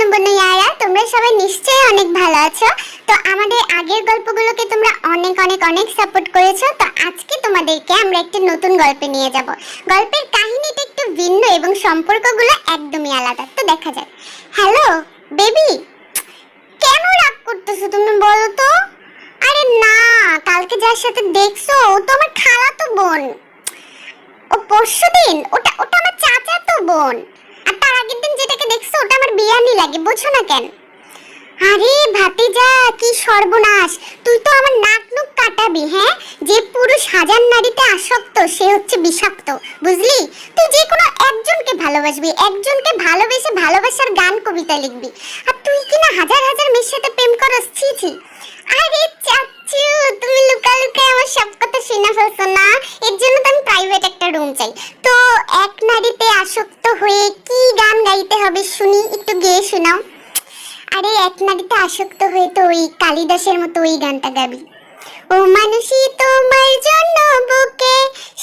বন্ধুয়ারা, তোমরা সবাই নিশ্চয়ই অনেক ভালো আছো। তো আমাদের আগের গল্পগুলোকে তোমরা অনেক অনেক অনেক সাপোর্ট করেছো। তো আজকে তোমাদেরকে আমরা একটা নতুন গল্পে নিয়ে যাব। গল্পের কাহিনীটা একটু ভিন্ন এবং সম্পর্কগুলো একদমই আলাদা। তো দেখা যাক। হ্যালো বেবি, কেন রাগ করতেছো তুমি বলো তো? আরে না, কালকে যার সাথে দেখছো ও তো আমার খালাতো বোন। ও পরশুদিন, ওটা ওটা আমার চাচাতো বোন। আর তার আগের দিন যেটাকে দেখছো ওটা আমার বিয়ানি লাগে, বুঝছো না কেন? আরে ভাতিজা, কি সর্বনাশ! তুই তো আমার নাক নুক কাটাবি। হ্যাঁ, যে পুরুষ হাজার নারীতে আসক্ত সে হচ্ছে বিষাক্ত, বুঝলি? তুই যে কোনো একজনকে ভালোবাসবি, একজনকে ভালোবেসে ভালোবাসার গান কবিতা লিখবি, আর তুই কিনা হাজার হাজার মেয়ের সাথে প্রেম করস। ছি ছি। আরে চাচু, তুমি লুকা লুকা আমার সব কথা শুনে ফেলছো না? এর জন্য তো আমি প্রাইভেট একটা রুম চাই। তো এক নারীতে আসক্ত হয়ে কি গান গাইতে হবে শুনি, একটু গেয়ে শোনাও। আরে এক নারীতে আসক্ত হয়ে তো ওই কালিদাসের মতো ওই গানটা গাবি। ও মানুষই তোমার জন্য বুকে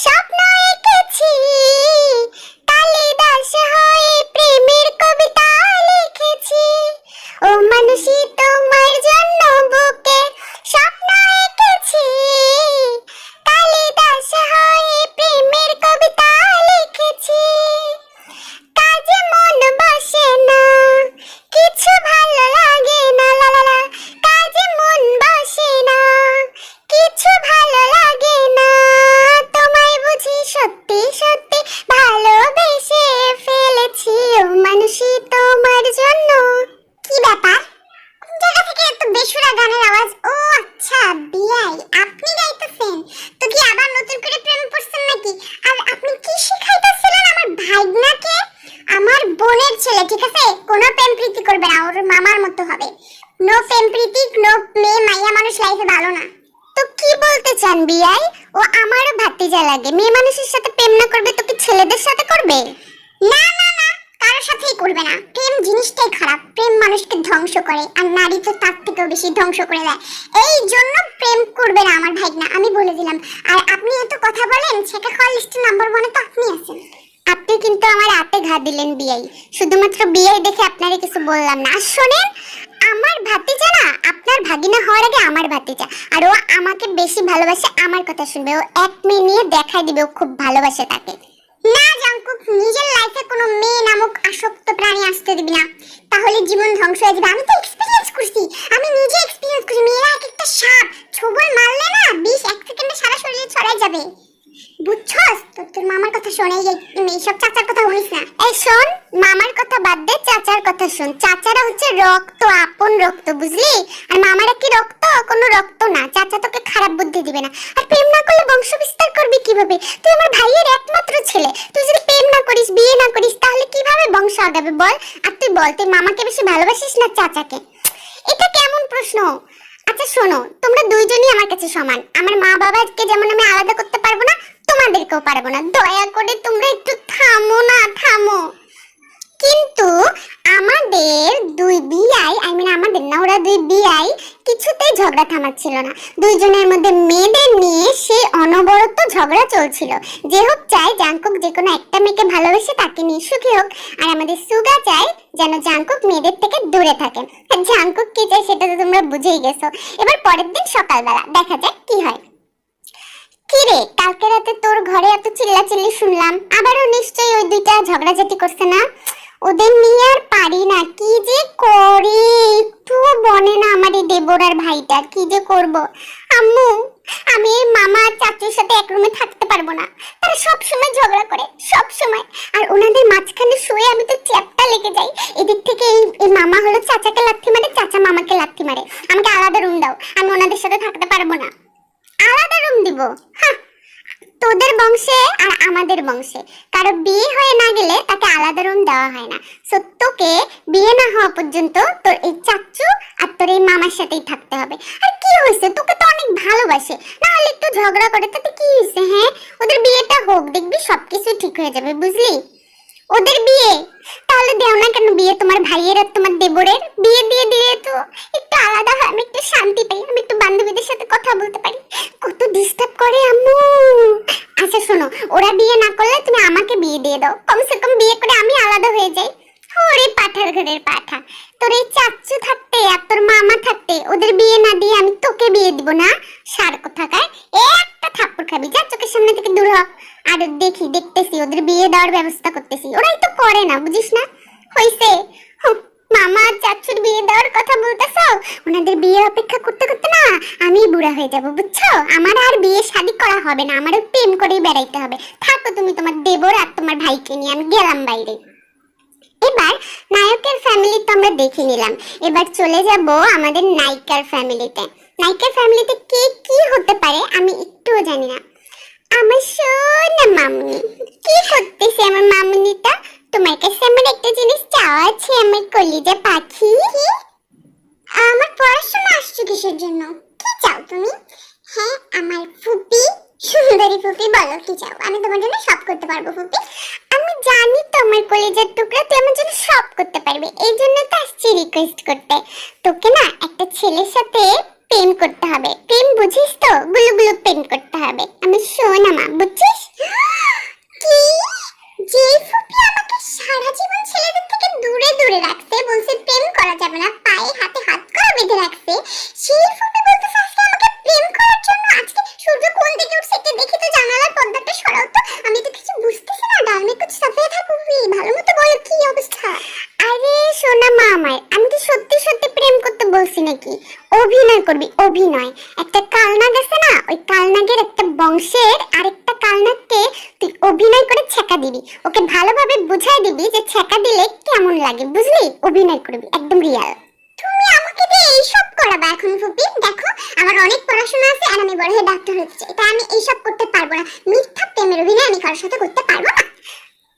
স্বপ্ন এঁকেছি, কালিদাস হয়ে প্রেমের কবিতা লিখেছি। ও মানুষই তোমার জন্য বুকে স্বপ্ন এঁকেছি, কালিদাস হয়ে প্রেমের কবিতা লিখেছি। কাজে মন বসে না, কিছু ভালো লাগে না, লা লা লা। কাজে মন বসে না, কিছু ভালো লাগে না, তোমায় বুঝি সত্যি সত্যি ভালোবেসে ফেলেছি। ও মানুষই তোমার জন্য। কি ব্যাপার, কোন জায়গা থেকে এত বেসুরা গানের আওয়াজ? ও আচ্ছা, বিয়াই আপনি গাইতেছেন। তো কি আবার নতুন করে প্রেম করছেন নাকি? আর আপনি কি শিখাইতেছিলেন আমার ভাইগনাকে? আমার বোনের ছেলে, ঠিক আছে? কোনো প্রেম প্রীতি করবে না, ওর মামার মতো হবে। নো প্রেম প্রীতি, নো মেয়ে মাইয়া মানুষ লাইফে ভালো না। তো কি বলতে চান বিয়াই? ও আমারও ভাতিজা লাগে, মেয়ে মানুষের সাথে প্রেম না করবে তো কি ছেলেদের সাথে করবে? না না না, কারোর সাথেই করবে না। প্রেম জিনিসটাই খারাপ, প্রেম মানুষকে ধ্বংস করে, আর নারী তো তার থেকেও বেশি ধ্বংস করে দেয়। এই জন্য প্রেম করবে না আমার ভাইগনা, আমি বলে দিলাম। আর আপনি এত কথা বলেন, সেটা খাওয়ার লিস্টে নাম্বার 1-এ তো আপনি আছেন। আপনি কিন্তু আমার হাতে ঘা দিলেন বিয়াই। শুধুমাত্র বিয়াই দেখে আপনারে কিছু বললাম না। আর শোনেন, আমার ভাতিজা না আপনার ভাগিনা হওয়ার আগে আমার ভাতিজা, আর ও আমাকে বেশি ভালোবাসে। আমার কথা শুনবে, ও এক মেয়ে নিয়ে দেখাই দিবে ও খুব ভালোবাসে তাকে। না জাঙ্কুক, নিজের লাইফে কোনো মেয়ে নামক আসক্ত প্রাণী আসতে দিবি না, তাহলে জীবন ধ্বংস হয়ে যাবে। আমি তো এক্সপেরিয়েন্স করছি, আমি নিজে এক্সপেরিয়েন্স করছি। মেয়েরা এক একটা সাপ ছোবল মারলে না 1 সেকেন্ডে সারা শরীরে ছড়াই যাবে, বুঝছস? তোর মামার কথা শোন, এইসব চাচার কথা শুনিস না। এই শোন, মামার কথা বাদ দে, চাচার কথা শোন। চাচারা হচ্ছে রক্ত, আপন রক্ত, বুঝলি? আর মামারা কি রক্ত? কোনো রক্ত না। চাচা তোকে খারাপ বুদ্ধি দিবে না। আর প্রেম না করলে বংশ বিস্তার করবি কিভাবে? তুই আমার ভাইয়ের একমাত্র ছেলে, তুই যদি প্রেম না করিস, বিয়ে না করিস, তাহলে কিভাবে বংশ আগাবে বল? আর তুই বল, তুই মামাকে বেশি ভালোবাসিস না চাচাকে? এটা কেমন প্রশ্ন? আচ্ছা শোনো, তোমরা দুইজনই আমার কাছে সমান। আমার মা বাবাকে যেমন আমি আলাদা করতে পারবো না, তোমাদেরকেও পারবো না। দয়া করে তোমরা একটু থামো না, থামো। কিন্তু আমাদের দুই বিয়াই, আমাদের না, ওরা দুই বিয়াই কিছুতেই ঝগড়া থামাচ্ছিল না। দুইজনের মধ্যে মেয়েদের নিয়ে সেই অনবরত ঝগড়া চলছিল। যে হোক চায় জাঙ্কুক যে কোনো একটা মেয়েকে ভালোবেসে তাকে নিয়ে সুখী হোক, আর আমাদের সুগা চায় যেন জাঙ্কুক মেয়েদের থেকে দূরে থাকে। জাঙ্কুক কি চায় সেটা তো তোমরা বুঝেই গেছো। এবার পরের দিন সকালবেলা দেখা যাক কি হয়। কিরে, কালকে রাতে তোর ঘরে এত চিল্লাচিল্লি শুনলাম, আবারও নিশ্চয়ই ওই দুইটা ঝগড়াঝাটি করছে না? ওদের নিয়ে আর পারি না, কি যে করি একটু বনে না। আমার এই দেবর আর ভাইটা কি যে করব। আম্মু, আমি এই মামা আর চাচুর সাথে এক রুমে থাকতে পারবো না। তারা সব সময় ঝগড়া করে, সব সময়। আর ওনাদের মাঝখানে শুয়ে আমি তো চ্যাপটা লেগে যাই। এদিক থেকে এই মামা হলো চাচাকে লাথি মারে, চাচা মামাকে লাথি মারে। আমাকে আলাদা রুম দাও, আমি ওনাদের সাথে থাকতে পারবো না। আলাদা রুম দিব? হ্যাঁ, তোদের বংশে আর আমাদের বংশে কারো বিয়ে হয়ে না গেলে তাকে আলাদা রুম দেওয়া হয় না। সো তোকে বিয়ে না হওয়া পর্যন্ত তোর এই চাচু আর তোর এই মামার সাথেই থাকতে হবে। আর কি হয়েছে, তোকে তো অনেক ভালোবাসে, না হলে একটু ঝগড়া করে তাতে কি হয়েছে? হ্যাঁ, ওদের বিয়েটা হোক, দেখবি সবকিছু ঠিক হয়ে যাবে, বুঝলি? ওদের বিয়ে তাহলে দেও না কেন বিয়ে? তোমার ভাইয়ের আর তোমার দেবরের বিয়ে দিয়ে দিলে তো একটু আলাদা হয়, আমি একটু শান্তি পাই, আমি একটু বান্ধবীদের সাথে কথা বলতে পারি। কত ডিস্টার্ব করে আম্মু। আচ্ছা শোনো, ওরা বিয়ে না করলে তুমি আমাকে বিয়ে দিয়ে দাও, কমসে কম বিয়ে করে আমি আলাদা হয়ে যাই। ওরে পাঠার ঘরের পাঠা, থাকতে ওদের বিয়ে না দিয়ে আমি তোকে বিয়ে দিব না? সার কোথাকার, একটা থাপ্পড় খাবি, যা চোখের সামনে থেকে দূর হ। আর দেখতেছি ওদের বিয়ে দেওয়ার ব্যবস্থা করতেছি, ওরাই তো করে না, বুঝিস না? হইছে, মামা চাচুর বিয়ে দেওয়ার কথা বলতেছো, ওনাদের বিয়ে অপেক্ষা করতে করতে না আমি বুড়া হয়ে যাব, বুঝছো? আমার আর বিয়ে শাদী করা হবে না, আমারও প্রেম করেই বেড়াইতে হবে। থাকো তুমি তোমার দেবর আর তোমার ভাইকে নিয়ে, আমি গেলাম বাইরে। এবার নায়কের ফ্যামিলি তো আমরা দেখে নিলাম, এবার চলে যাব আমাদের নায়িকার ফ্যামিলিতে। নায়িকার ফ্যামিলিতে কে কি হতে পারে আমি একটুও জানি না। আমার সোনা মামুনি, কি করতেছে আমার মামুনিটা? তোমার কাছে আমার একটা জিনিস চাওয়া আছে আমার কলিজা পাখি। আমার পড়াশোনা আসছে কিসের জন্য? কি চাও তুমি? হ্যাঁ আমার ফুপি, সুন্দরী ফুপি, বলো কি চাও? আমি তোমার জন্য সব করতে পারবো ফুপি। আমি জানি তোমার কলিজার টুকরা, তুই আমার জন্য সব করতে পারবি, এই জন্য তো আসছি রিকোয়েস্ট করতে। তোকে না একটা ছেলের সাথে প্রেম করতে হবে, প্রেম বুঝিস তো? গুলু গুলু প্রেম করতে হবে আমার সোনা মা, বুঝছিস? কি? যে ফুপি আমাকে সারা জীবন ছেলেদের থেকে দূরে দূরে রাখছে, বলছে প্রেম করা যাবে না, পায়ে হাতে হাত করা বেঁধে রাখছে, সেই ফুপি বলতেছে আজকে আমাকে প্রেম করার জন্য। আজকে সূর্য কোন দিকে উঠছে একটু দেখি তো, জানালার পর্দাটা সরাও তো, আমি তো কিছু বুঝতেছি না। ডাল মে কুছ সফেদ है ফুপি, ভালো মতো বলো কি অবস্থা? আরে সোনা মা আমার, আমি তো সত্যি সত্যি প্রেম করতে বলছি নাকি? অভিনয় করবি, অভিনয়। একটা কালনাগ আছে না, ওই কালনাগের একটা বংশের আরেকটা কালনাগকে তুই অভিনয় করে ছেকা দিবি, ওকে ভালোভাবে বুঝাই দিবি যে ছেকা দিলে কেমন লাগে, বুঝলি? অভিনয় করবি একদম রিয়াল। তুমি আমাকে দিয়ে এইসব করাবা এখন ফুপি? দেখো আমার অনেক পড়াশোনা আছে আর আমি বড় হয়ে ডাক্তার হতে চাই, তাই আমি এইসব করতে পারবো না। মিথ্যা প্রেমের অভিনয় আমি কারোর সাথে করতে পারবো না।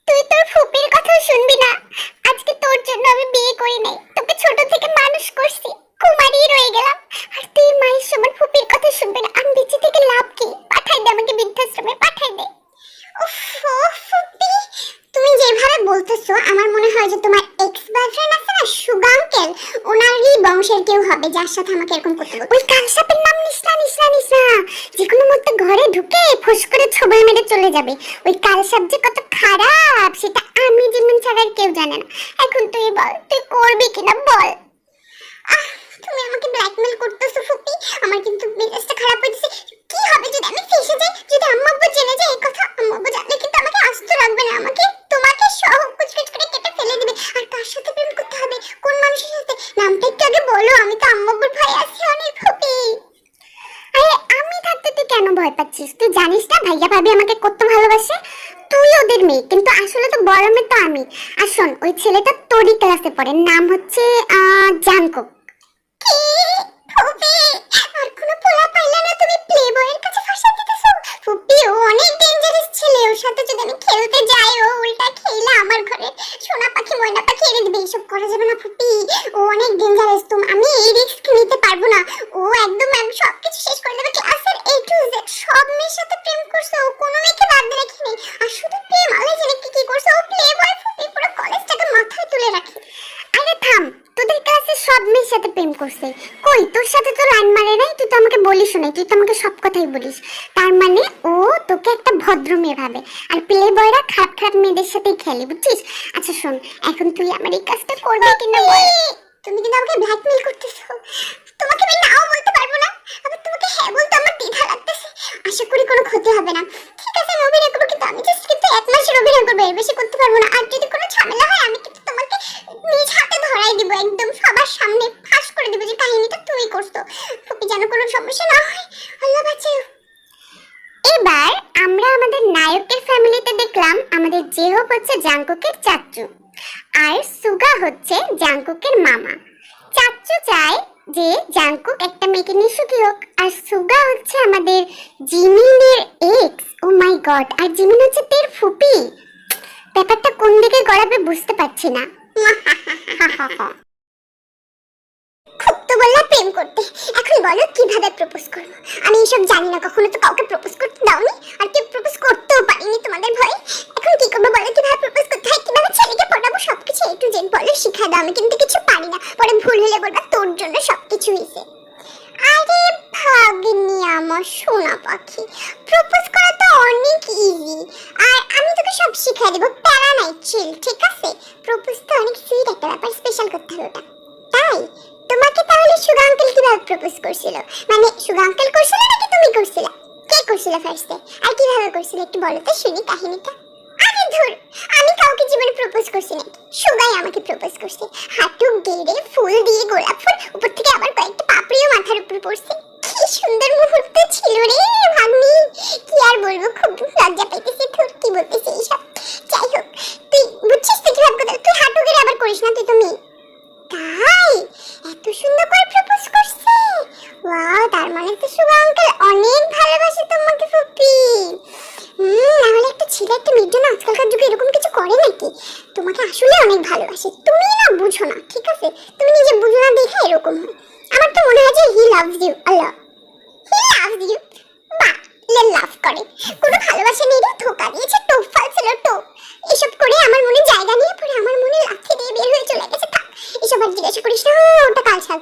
তুই তোর ফুপির কথা শুনবি না, আজকে তোর জন্য আমি বিয়ে করি নাই, তোকে ছোট থেকে মানুষ করছি, কুমারী রয়ে গেলাম, আর তুই মায়ের সমান ফুপির কথা শুনবি না। আমি বেঁচে থেকে লাভ কি? পাঠাই দে আমাকে বৃদ্ধাশ্রমে, পাঠাই দে। উফ ফুপি, তুমি যেভাবে বলতেছো আমার মনে হয় যে তোমার এক্স বয়ফ্রেন্ড আছে না সুগা আঙ্কেল, ওনারই বংশের কেউ হবে যার সাথে আমাকে এরকম করতে বলতো। ওই কালসাপের নাম নিস না, যে কোনো মধ্যে ঘরে ঢুকে ফোস করে ছবল মেরে চলে যাবে। ওই কালসাপ যে কত খারাপ সেটা আমি যেমন ছাড়া আর কেউ জানে না। এখন তুই বল, তুই করবি কিনা বল। তুমি আমাকে ব্ল্যাকমেল করতেছো ফুপি, আমার কিন্তু মেজাজটা খারাপ হয়েছে। কি হবে যদি আমি ফেসে যাই? যদি আম্মা আব্বু জেনে যায় এই কথা, আম্মা আব্বু জানলে কিন্তু আমাকে আস্ত রাখবে না, আমাকে তোমাকে সহ কুচকুচ করে কেটে ফেলে দিবে। আর কার সাথে প্রেম করতে হবে, কোন মানুষের সাথে, নামটা একটু আগে বলো, আমি তো আম্মা আব্বুর ভয় আছি অনেক ফুপি। আরে আমি থাকতে তুই কেন ভয় পাচ্ছিস? তুই জানিস না ভাইয়া ভাবি আমাকে কত ভালোবাসে। তুই ওদের মেয়ে, কিন্তু আসলে তো বড় মেয়ে তো আমি। আর শোন, ওই ছেলেটা তোরই ক্লাসে পড়ে, নাম হচ্ছে জাঙ্কুক। কি ফুপি, আর কোনো পোলা পাইলা না তুমি প্লেবয়ের কাছে ফাঁসা দিতেছো? ফুপি ও অনেক ডেঞ্জারাস ছেলে, ওর সাথে যদি আমি খেলতে যাই ও উল্টা খেলা আমার ঘরে সোনা পাখি ময়না পাখি এনে দিবে। এইসব করা যাবে না ফুপি, ও অনেক ডেঞ্জারাস, আমি এই রিস্ক নিতে পারবো না। ও একদম সবকিছু শেষ করে দেবে, ক্লাসের A to Z সব মেয়ের সাথে প্রেম করছে, ও কোনো মেয়েকে বাদ দিয়ে রাখেনি। আর শুধু প্রেম আলাই জানে কি করছে, ও প্লেবয় ফুপি, পুরো কলেজটাকে মাথায় তুলে রাখে। আরে থাম, তোদের ক্লাসে সব মেয়ের সাথে প্রেম করছে, কই তোর সাথে তো লাইন মারে নাই? তুই তো আমাকে বলিস না, তুই তো আমাকে সব কথাই বলিস। তার মানে ও তোকে একটা ভদ্র মেয়ে ভাবে, আর প্লে বয়রা খারাপ খারাপ মেয়েদের সাথেই খেলে, বুঝছিস? আচ্ছা শোন, এখন তুই আমার এই কাজটা করবি কিনা বল। তুমি কিন্তু আমাকে ব্ল্যাকমেল করতেছো, তোমাকে আমি নাও বলতে পারবো না, আবার তোমাকে হ্যাঁ বলতে আমার দ্বিধা লাগতেছে। আশা করি কোনো ক্ষতি হবে না। ঠিক আছে আমি অভিনয় করবো, কিন্তু আমি জাস্ট কিন্তু 1 মাসের অভিনয় করবো, এর বেশি করতে পারবো না। আর যদি কোনো ঝামেলা হয় আমি কিন্তু তোমাকে নিজ হাতে ধরাই দিব, একদম সবার সামনে ফাঁস করে দিব যে কাহিনীটা তুমি করছো। ফুপি যেন কোনো সমস্যা না হয়, আল্লাহ বাঁচাও। এবার আমরা আমাদের নায়কের ফ্যামিলিতে দেখলাম আমাদের জেহব হচ্ছে জাঙ্কুকের চাচু, আর সুগা হচ্ছে জাঙ্কুকের মামা। চাচু চায় যে জাঙ্কুক একটা মেয়েকে নিয়ে সুখী হোক, আর সুগা হচ্ছে আমাদের জিমিনের এক্স। ও মাই গড, আর জিমিন হচ্ছে তের ফুপি। ব্যাপারটা কোন দিকে গড়াবে বুঝতে পারছি না। খুব তো বললাম প্রেম করতে, এখন বলো কিভাবে প্রপোজ করবো? আমি এসব জানি না, কখনো তো কাউকে প্রপোজ করতে দাওনি, আর কেউ প্রপোজ করতেও পারিনি তোমাদের ভয়ে। এখন কি করবো বলো, কিভাবে প্রপোজ করতে হয়, কিভাবে ছেলেকে পটাবো, সবকিছু A to Z বলো, শিখা দাও। আমি কিন্তু কিছু পারি না, পরে ভুল হলে বলবা তোর জন্য সবকিছু হয়েছে। আরে ভাগ্নি আমার সোনা পাখি, প্রপোজ করা তো অনেক ইজি, আর আমি তোকে সব শিখাই দেবো, প্যারা নাই, চিল, ঠিক আছে? প্রপোজ তো অনেক সুইট একটা ব্যাপার, স্পেশাল করতে হবে ওটা। তাই তোমাকে তাহলে সুগা আঙ্কেল কিভাবে প্রপোজ করছিল? মানে সুগা আঙ্কেল করছিল নাকি তুমি করছিলে? কে করছিল ফার্স্টে আর কিভাবে করছিল একটু বলো তো শুনি কাহিনীটা। আরে ধুর, আমি কাউকে জীবনে প্রপোজ করছি নাকি? সুগাই আমাকে প্রপোজ করছে, হাঁটু গেড়ে ফুল দিয়ে, গোলাপ ফুল, উপর থেকে আবার কয়েকটা পাপড়িও মাথার উপর পড়ছে। কি সুন্দর মুহূর্ত ছিল রে ভাগ্নি, কি আর বলবো, খুব লজ্জা পাইতেছি। ধুর, কি বলতেছি এইসব। যাই হোক, তুই বুঝছিস তো কিভাবে কথা, তুই হাঁটু গেড়ে আবার করিস না, তুই তো মেয়ে। তাই এত সুন্দর করে প্রপোজ করছে? ওয়াও, তার মানে তো সুগা আঙ্কেল অনেক ভালোবাসে তোমাকে ফুপি। নাহলে একটা ছেলে একটা মেয়ের জন্য আজকালকার যুগে এরকম কিছু করে নাকি? তোমাকে আসলে অনেক ভালোবাসে, তুমি না বুঝো না, ঠিক আছে? তুমি নিজে বুঝো না দেখে এরকম হয়। আমার তো মনে হয় যে he loves you Allah, he loves you. বাহ, লাভ করে, কোনো ভালোবাসা নেই রে, ধোকা দিয়েছে, টোপ ফালছিল টোপ। এসব করে আমার মনে জায়গা নিয়ে পরে আমার মনে লাথি দিয়ে বের হয়ে চলে গেছে। থাক, এসব আর জিজ্ঞাসা করিস না। ওটা কালছাপ,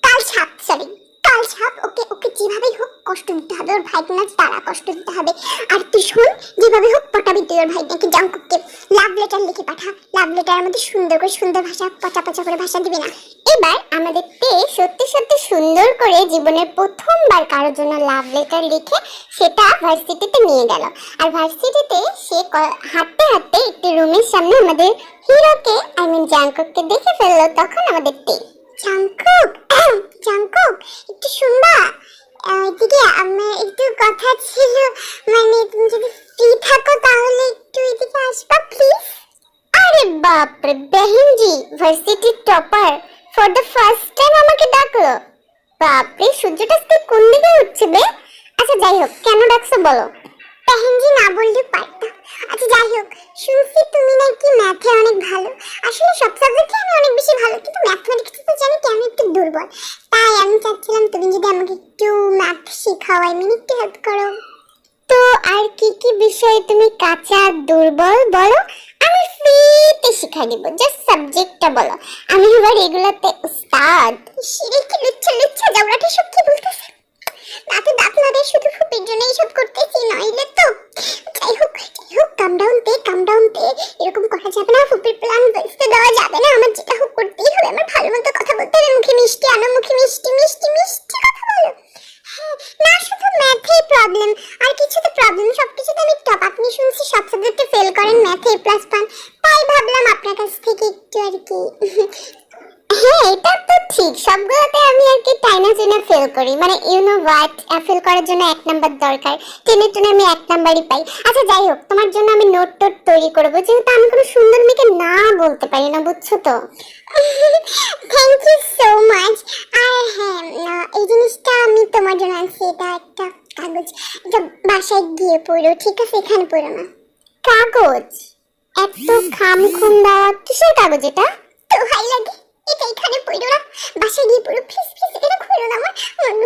কালছাপ, সরি কালছাপ। ওকে ওকে যেভাবেই হোক কষ্ট দিতে হবে, ওর ভাইকে না তারা কষ্ট দিতে হবে। আর তুই শোন, যেভাবে হোক পটাবি তুই ওর ভাইটাকে, জাঙ্কুককে লাভ লেটার লিখে পাঠা। লাভ লেটারের মধ্যে সুন্দর করে, সুন্দর ভাষা, পচা পচা করে ভাষা দিবি না। এবার আমাদের তে সত্যি সত্যি সুন্দর করে জীবনের প্রথমবার কারোর জন্য লাভ লেটার লিখে সেটা ভার্সিটিতে নিয়ে গেল। আর ভার্সিটিতে সে হাঁটতে হাঁটতে একটি রুমের সামনে আমাদের হিরোকে, আই মিন জাঙ্কুককে দেখে ফেললো। তখন আমাদের তে, জাঙ্কুক, জাঙ্কুক একটু শুনবা, এদিকে আমার একটু কথা ছিল। মানে তুমি যদি ফ্রি থাকো তাহলে একটু এদিকে আসবা প্লিজ। আরে বাপরে, বেহেনজি ভার্সিটির topper for the first time আমাকে ডাকলো। বাপরে, সূর্যটা আজকে কোন দিকে উঠছে বে? আচ্ছা যাই হোক, কেন ডাকছো বলো? বেহেনজি না বললে পারতাম। আচ্ছা যাই হোক, শুনছি তুমি নাকি ম্যাথে অনেক ভালো। আসলে সব সাবজেক্টে আমি অনেক বেশি ভালো, কিন্তু ম্যাথমেটিক্সে তো জানি কেন একটু দুর্বল। তাই আমি চাচ্ছিলাম তুমি যদি আমাকে একটু ম্যাথ শেখাও, আই মিন একটু হেল্প করো। তো আর কি কি বিষয়ে তুমি কাঁচা দুর্বল বলো, আমি ফ্রিতে শিখাই দিব, জাস্ট সাবজেক্টটা বলো। আমি এবার এগুলাতে উস্তাদ। সিঁড়ি কি লুচ্ছা লুচ্ছা জাউরাটি সব কি বলতেছে? দাঁতে দাঁত লাগে, শুধু ফুপির জন্য এইসব করতেছি, নইলে তো। যাই হোক কাম ডাউন তে, কাম ডাউন তে, এরকম করা যাবে না। ফুপির প্ল্যান বুঝতে দেওয়া যাবে না, আমার যেটা হোক করতেই হবে। আমার ভালো মতো কথা বলতে হবে, মুখে মিষ্টি আনো, মুখে মিষ্টি মিষ্টি মিষ্টি কথা বলো। হ্যাঁ, না শুধু ম্যাথেই প্রবলেম, আর কিছুতে প্রবলেম, সবকিছুতে আমি টপ। আপনি শুনছি সব সাবজেক্টে ফেল করেন, ম্যাথে প্লাস পান, তাই ভাবলাম আপনার কাছ থেকে একটু আর কি। হ্যাঁ, এটা তো ঠিক, সবগুলোতে আমি আর কি টাইনা চেনে ফেল করি। মানে ইউ নো হোয়াট, ফেল করার জন্য 1 নাম্বার দরকার, টেনে টুনে আমি 1 নাম্বারই পাই। আচ্ছা যাই হোক, তোমার জন্য আমি নোট টোট তৈরি করবো, যেহেতু আমি কোনো সুন্দর মেয়েকে না বলতে পারি না, বুঝছো তো? Thank you so much. আর হ্যাঁ, এই জিনিসটা আমি তোমার জন্য আনছি, এটা একটা কাগজ, এটা বাসায় গিয়ে পড়ো, ঠিক আছে? এখানে পড়ো না। কাগজ? এত খাম খুম দেওয়া কিসের কাগজ এটা? তো ভাই লাগে, এটা এখানে পড়ো না, বাসায় গিয়ে পড়ো প্লিজ প্লিজ। এখানে খুলো না আমার,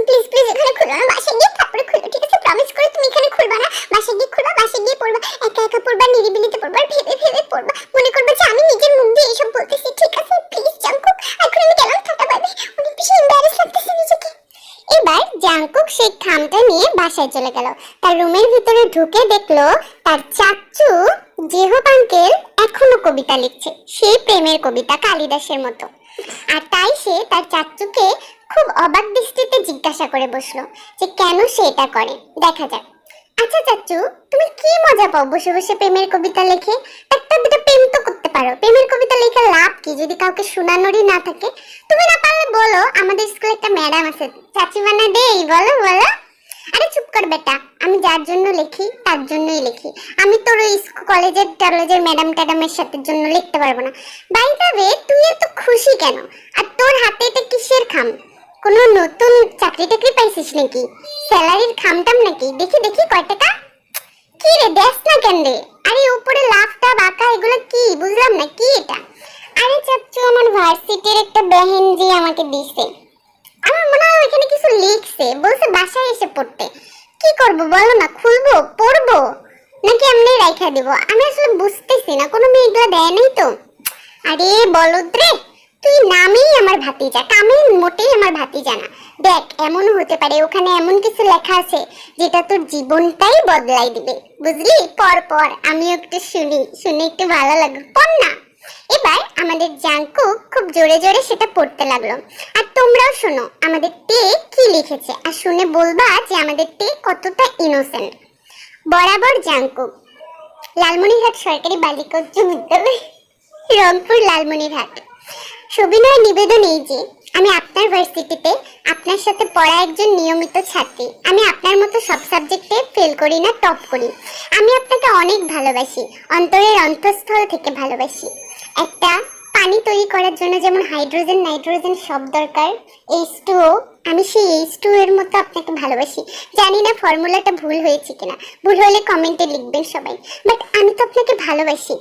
প্লিজ প্লিজ এখানে খুলো না, বাসায় গিয়ে তারপরে খুলো, ঠিক আছে? প্রমিস করে তুমি এখানে খুলবা না, বাসায় গিয়ে খুলবা, বাসায় গিয়ে পড়বা, একা একা পড়বা, নিরিবিলিতে পড়বা, আর ভেবে ভেবে পড়বা, মনে করবে যে আমি নিজের মুখ দিয়ে এইসব বলতেছি, ঠিক আছে? প্লিজ জাঙ্কুক, এখন আমি গেলাম, টাটা বাই বাই। অনেক বেশি এম্বারেস লাগতেছে নিজেকে। এবার জাঙ্কুক সেই খামটা নিয়ে বাসায় চলে গেল। তার রুমের ভিতরে ঢুকে দেখলো তার চাচু জেহব আঙ্কেল এখনো কবিতা লিখছে, সেই প্রেমের কবিতা কালিদাসের মতো। আর তাই সে তার চাচুকে খুব অবাক দৃষ্টিতে জিজ্ঞাসা করে বসলো যে কেন সে এটা করে। দেখা যাক। আচ্ছা চাচু, তুমি কি মজা পাও বসে বসে প্রেমের কবিতা লেখে? একটা দুটো প্রেম তো করতে পারো, প্রেমের কবিতা লেখার লাভ কি যদি কাউকে শোনানোরই না থাকে? তুমি না পারলে বলো, আমাদের স্কুলে একটা ম্যাডাম আছে, চাচিমানা দেই, বলো বলো। আরে চুপ কর বেটা, আমি যার জন্য লিখি তার জন্যই লিখি, আমি তোর ওই কলেজের টলেজের ম্যাডাম ট্যাডামের সাথে জন্য লিখতে পারবো না। বাই দ্য ওয়ে, তুই এত খুশি কেন? আর তোর হাতে এটা কিসের খাম? কোনো নতুন চাকরি টাকরি পাইছিস নাকি? স্যালারির খামটাম নাকি? দেখি দেখি কয় টাকা। কি রে, দেখ না কেন রে? আরে উপরে লাফটা বাঁকা এগুলো কি, বুঝলাম না কি এটা? আরে চাচ্চু, আমার ভার্সিটির একটা বেহেনজি আমাকে দিছে, আমার মনে হয় ওইখানে কিছু লিখছে, বলছে বাসায় এসে পড়তে। কি করব বলো না, খুলবো পড়বো নাকি এমনি রাইখা দিব? আমি আসলে বুঝতেছি না, কোনো মেয়ে এগুলো দেয় নাই তো। আরে বলদ রে, তুই নামেই আমার ভাতিজা, কামে মোটেই আমার ভাতিজা না। দেখ, এমনও হতে পারে ওখানে এমন কিছু লেখা আছে যেটা তোর জীবনটাই বদলাই দিবে, বুঝলি? পর পর আমিও একটু শুনি, শুনে একটু ভালো লাগে, পড় না। এবার আমাদের জাঙ্কুক খুব জোরে জোরে সেটা পড়তে লাগলো। আর তোমরাও শোনো আমাদের তে কি লিখেছে, আর শুনে বলবা যে আমাদের তে কতটা ইনোসেন্ট। বরাবর জাঙ্কুক, লালমনিরহাট সরকারি বালিকা উচ্চ বিদ্যালয়, রংপুর লালমনিরহাট। সবিনয় নিবেদন এই যে আমি আপনার ভার্সিটিতে আপনার সাথে পড়া একজন নিয়মিত ছাত্রী। আমি আপনার মতো সব সাবজেক্টে ফেল করি না, টপ করি। আমি আপনাকে অনেক ভালোবাসি, অন্তরের অন্তঃস্থল থেকে ভালোবাসি। একটা পানি তৈরি করার জন্য যেমন হাইড্রোজেন নাইট্রোজেন সব দরকার, H2O, আমি সেই H2O এর মতো আপনাকে ভালোবাসি। জানি না ফর্মুলাটা ভুল হয়েছে কিনা, ভুল হলে কমেন্টে লিখবেন সবাই, বাট আমি তো আপনাকে ভালোবাসি।